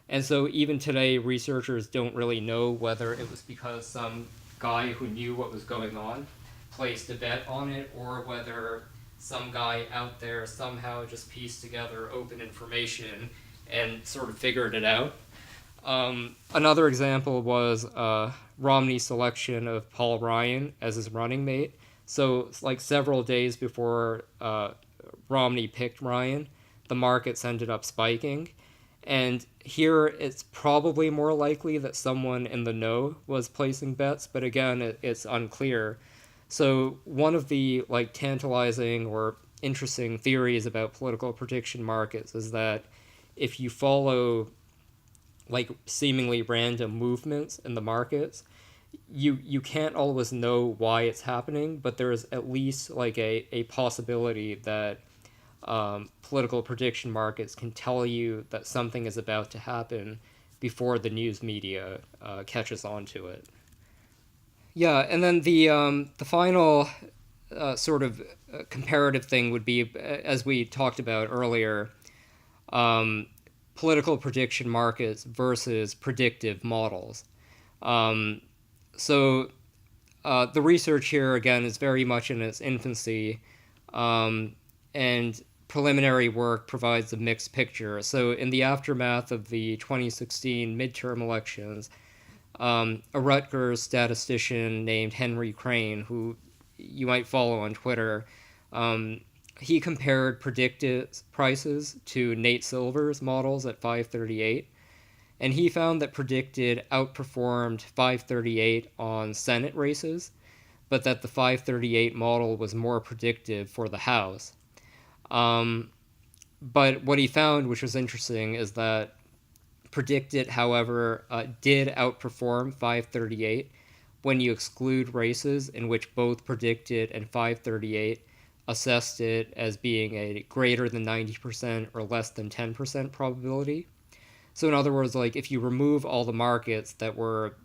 And so even today, researchers don't really know whether it was because some guy who knew what was going on placed a bet on it, or whether some guy out there somehow just pieced together open information and sort of figured it out. Another example was Romney's selection of Paul Ryan as his running mate. So, like several days before Romney picked Ryan, the markets ended up spiking. And here it's probably more likely that someone in the know was placing bets, but again, it's unclear. So, one of the like tantalizing or interesting theories about political prediction markets is that if you follow like seemingly random movements in the markets, you can't always know why it's happening, but there is at least like a possibility that political prediction markets can tell you that something is about to happen before the news media catches on to it. Yeah, and then the final sort of comparative thing would be, as we talked about earlier, um, political prediction markets versus predictive models. Um, so the research here again is very much in its infancy, and preliminary work provides a mixed picture. So in the aftermath of the 2016 midterm elections, a Rutgers statistician named Henry Crane, who you might follow on Twitter, he compared predicted prices to Nate Silver's models at 538, and he found that predicted outperformed 538 on Senate races, but that the 538 model was more predictive for the House. But what he found, which was interesting, is that PredictIt, however, did outperform 538 when you exclude races in which both PredictIt and 538 assessed it as being a greater than 90% or less than 10% probability. So, in other words, like if you remove all the markets that were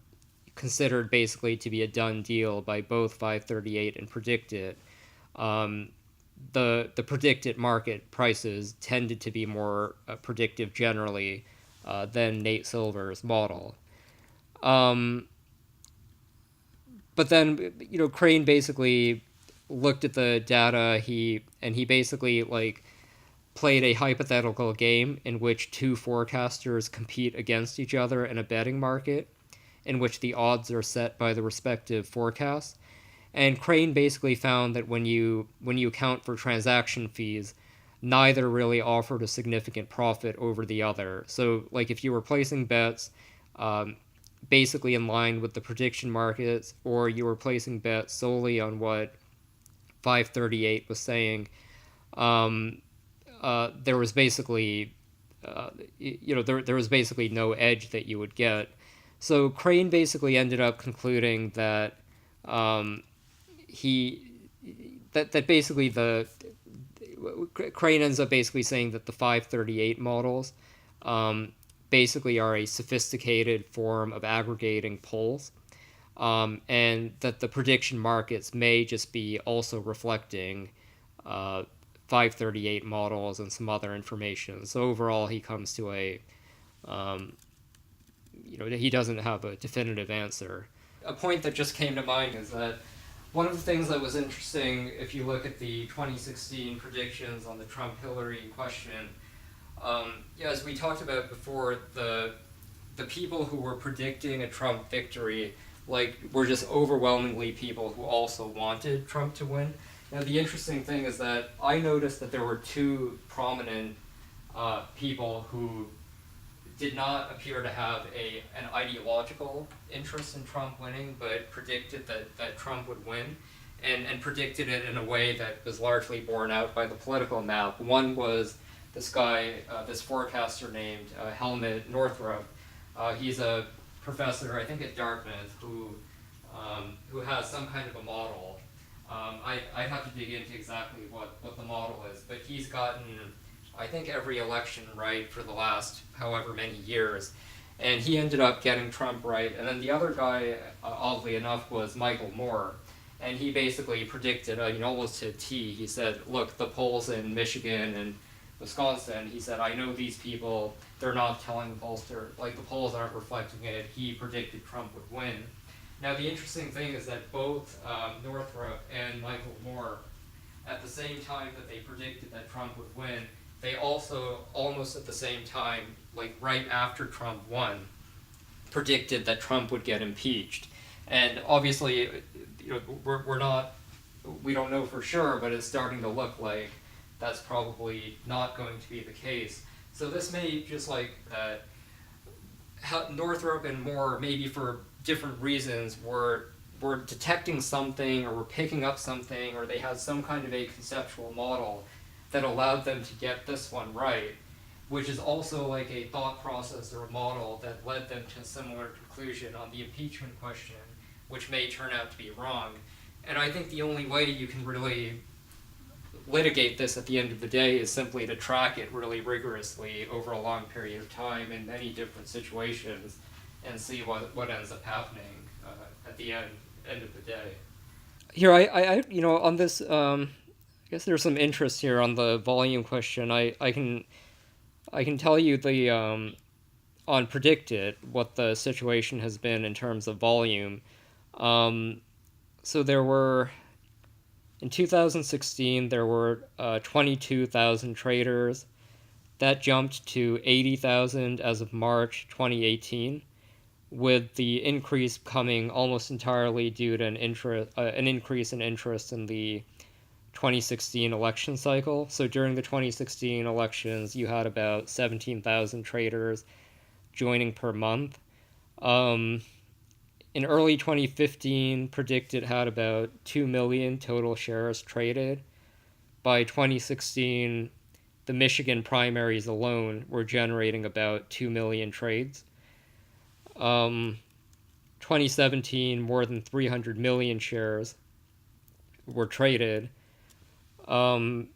considered basically to be a done deal by both 538 and PredictIt, the PredictIt market prices tended to be more predictive generally than Nate Silver's model. Um, but then Crane basically looked at the data he basically like played a hypothetical game in which two forecasters compete against each other in a betting market in which the odds are set by the respective forecasts. And Crane basically found that when you account for transaction fees, neither really offered a significant profit over the other. So like if you were placing bets basically in line with the prediction markets, or you were placing bets solely on what 538 was saying, there was basically there was basically no edge that you would get. So Crane basically ended up concluding that he that basically the Crane ends up basically saying that the 538 models basically are a sophisticated form of aggregating polls, and that the prediction markets may just be also reflecting 538 models and some other information. So overall, he comes to he doesn't have a definitive answer. A point that just came to mind is that one of the things that was interesting, if you look at the 2016 predictions on the Trump-Hillary question, as we talked about before, the people who were predicting a Trump victory were just overwhelmingly people who also wanted Trump to win. Now, the interesting thing is that I noticed that there were two prominent people who did not appear to have an ideological interest in Trump winning, but predicted that Trump would win, and predicted it in a way that was largely borne out by the political map. One was this guy, this forecaster named Helmut Northrup. He's a professor, I think at Dartmouth, who has some kind of a model I'd have to dig into exactly what the model is, but he's gotten, I think, every election right for the last however many years. And he ended up getting Trump right. And then the other guy, oddly enough, was Michael Moore. And he basically predicted, almost to a T. He said, look, the polls in Michigan and Wisconsin, he said, I know these people, they're not telling the pollster, like the polls aren't reflecting it. He predicted Trump would win. Now, the interesting thing is that both Northrop and Michael Moore, at the same time that they predicted that Trump would win, they also, almost at the same time, like right after Trump won, predicted that Trump would get impeached. And obviously, we don't know for sure, but it's starting to look like that's probably not going to be the case. So this may just like Northrop and Moore, maybe for different reasons, were detecting something or were picking up something, or they had some kind of a conceptual model that allowed them to get this one right, which is also like a thought process or a model that led them to a similar conclusion on the impeachment question, which may turn out to be wrong. And I think the only way you can really litigate this at the end of the day is simply to track it really rigorously over a long period of time in many different situations and see what ends up happening at the end of the day. Here, on this, I guess there's some interest here on the volume question. I can tell you the on PredictIt what the situation has been in terms of volume. So there were, in 2016, there were 22,000 traders. That jumped to 80,000 as of March 2018, with the increase coming almost entirely due to an increase in interest in the 2016 election cycle. So during the 2016 elections, you had about 17,000 traders joining per month. In early 2015, PredictIt had about 2 million total shares traded. By 2016, the Michigan primaries alone were generating about 2 million trades. 2017, more than 300 million shares were traded. In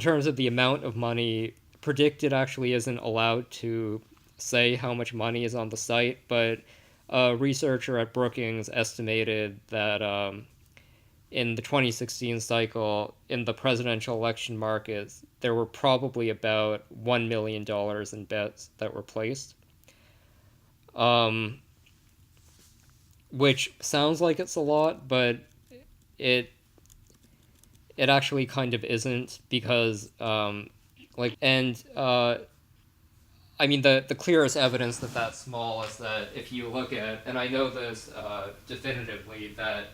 terms of the amount of money, PredictIt actually isn't allowed to say how much money is on the site, but a researcher at Brookings estimated that in the 2016 cycle, in the presidential election markets, there were probably about $1 million in bets that were placed. Which sounds like it's a lot, but it actually kind of isn't, because I mean, the clearest evidence that that's small is that if you look at, and I know this definitively, that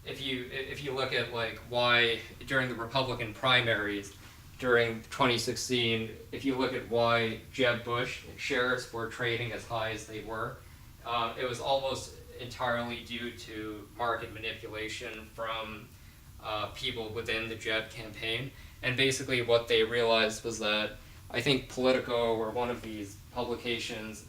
if you look at like why during the Republican primaries during 2016, if you look at why Jeb Bush shares were trading as high as they were, it was almost entirely due to market manipulation from people within the Jeb campaign. And basically what they realized was that, I think Politico, or one of these publications,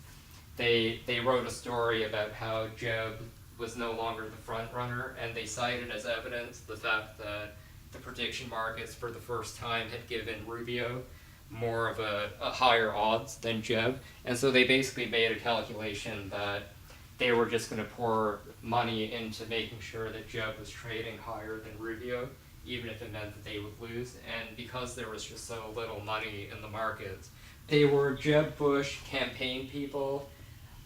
they wrote a story about how Jeb was no longer the front runner, and they cited as evidence the fact that the prediction markets for the first time had given Rubio more of a higher odds than Jeb. And so they basically made a calculation that they were just going to pour money into making sure that Jeb was trading higher than Rubio, even if it meant that they would lose. And because there was just so little money in the markets, they were Jeb Bush campaign people.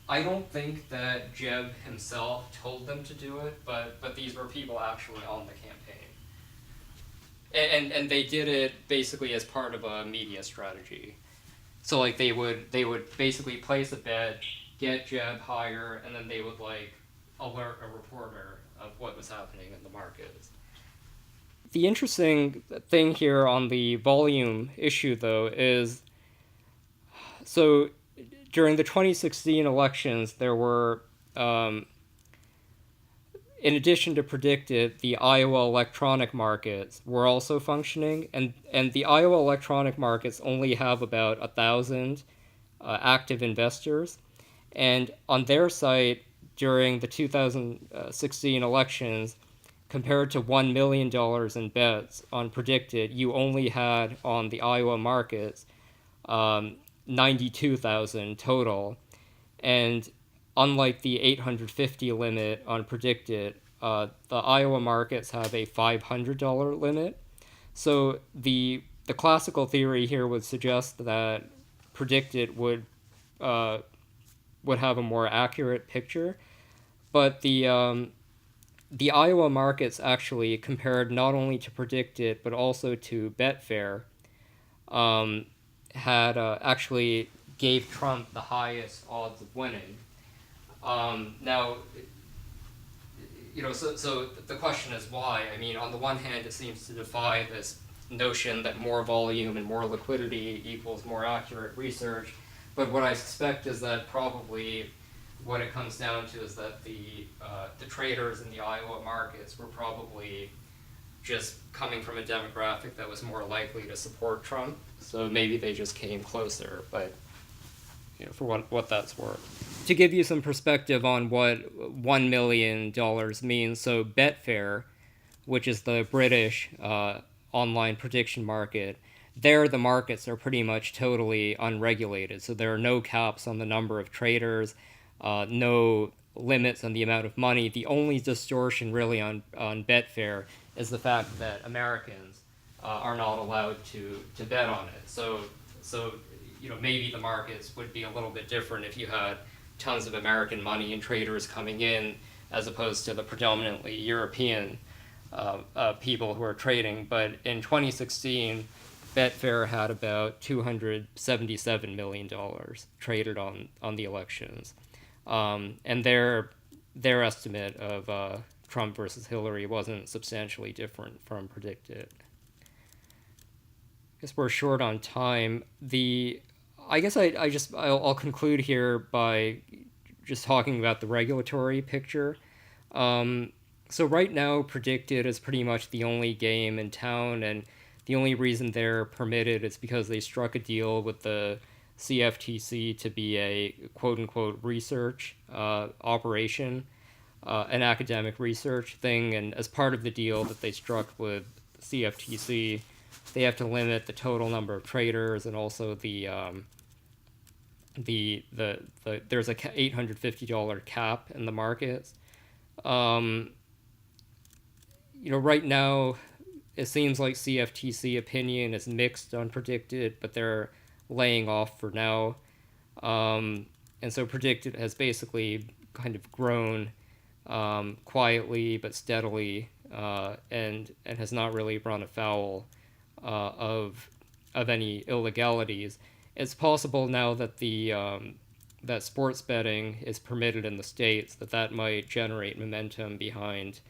I don't think that Jeb himself told them to do it, but these were people actually on the campaign. And they did it basically as part of a media strategy. So like they would basically place a bet, get Jeb higher, and then they would like alert a reporter of what was happening in the markets. The interesting thing here on the volume issue, though, is so during the 2016 elections, there were, in addition to PredictIt, the Iowa electronic markets were also functioning, and the Iowa electronic markets only have about 1,000 active investors, and on their site during the 2016 elections, compared to $1 million in bets on PredictIt, you only had on the Iowa markets 92,000 total. And unlike the 850 limit on PredictIt, the Iowa markets have a $500 limit. So the classical theory here would suggest that PredictIt would have a more accurate picture, but the Iowa markets actually compared not only to PredictIt but also to Betfair had actually gave Trump the highest odds of winning. Now, so the question is why? I mean, on the one hand, it seems to defy this notion that more volume and more liquidity equals more accurate research. But what I suspect is that probably what it comes down to is that the traders in the Iowa markets were probably just coming from a demographic that was more likely to support Trump. So maybe they just came closer, but for what that's worth. To give you some perspective on what $1 million means, so Betfair, which is the British online prediction market, there the markets are pretty much totally unregulated. So there are no caps on the number of traders, no limits on the amount of money. The only distortion really on Betfair is the fact that Americans are not allowed to bet on it. So maybe the markets would be a little bit different if you had tons of American money and traders coming in, as opposed to the predominantly European people who are trading. But in 2016, Betfair had about $277 million traded on the elections, and their estimate of Trump versus Hillary wasn't substantially different from PredictIt. I guess we're short on time. I'll conclude here by just talking about the regulatory picture. So right now, PredictIt is pretty much the only game in town, and the only reason they're permitted is because they struck a deal with the CFTC to be a quote-unquote research operation, an academic research thing, and as part of the deal that they struck with CFTC, they have to limit the total number of traders, and also there's a $850 cap in the markets. Right now, it seems like CFTC opinion is mixed on PredictIt, but they're laying off for now. And so PredictIt has basically kind of grown quietly but steadily, and has not really run afoul of any illegalities. It's possible now that that sports betting is permitted in the States, that might generate momentum behind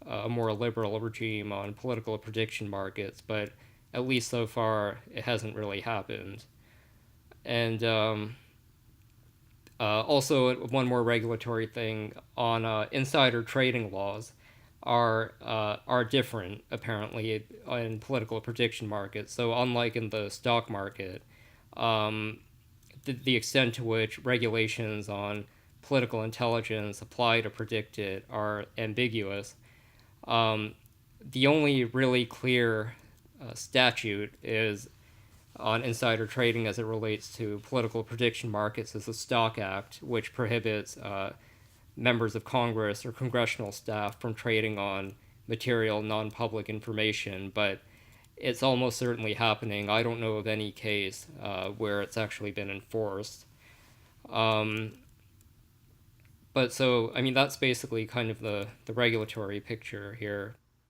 a more liberal regime on political prediction markets, but at least so far it hasn't really happened. And also, one more regulatory thing on insider trading laws are different apparently in political prediction markets. So unlike in the stock market, the extent to which regulations on political intelligence apply to PredictIt are ambiguous. The only really clear statute is on insider trading as it relates to political prediction markets is the Stock Act, which prohibits members of Congress or congressional staff from trading on material non-public information, but it's almost certainly happening. I don't know of any case where it's actually been enforced. But so, I mean, that's basically kind of the regulatory picture here.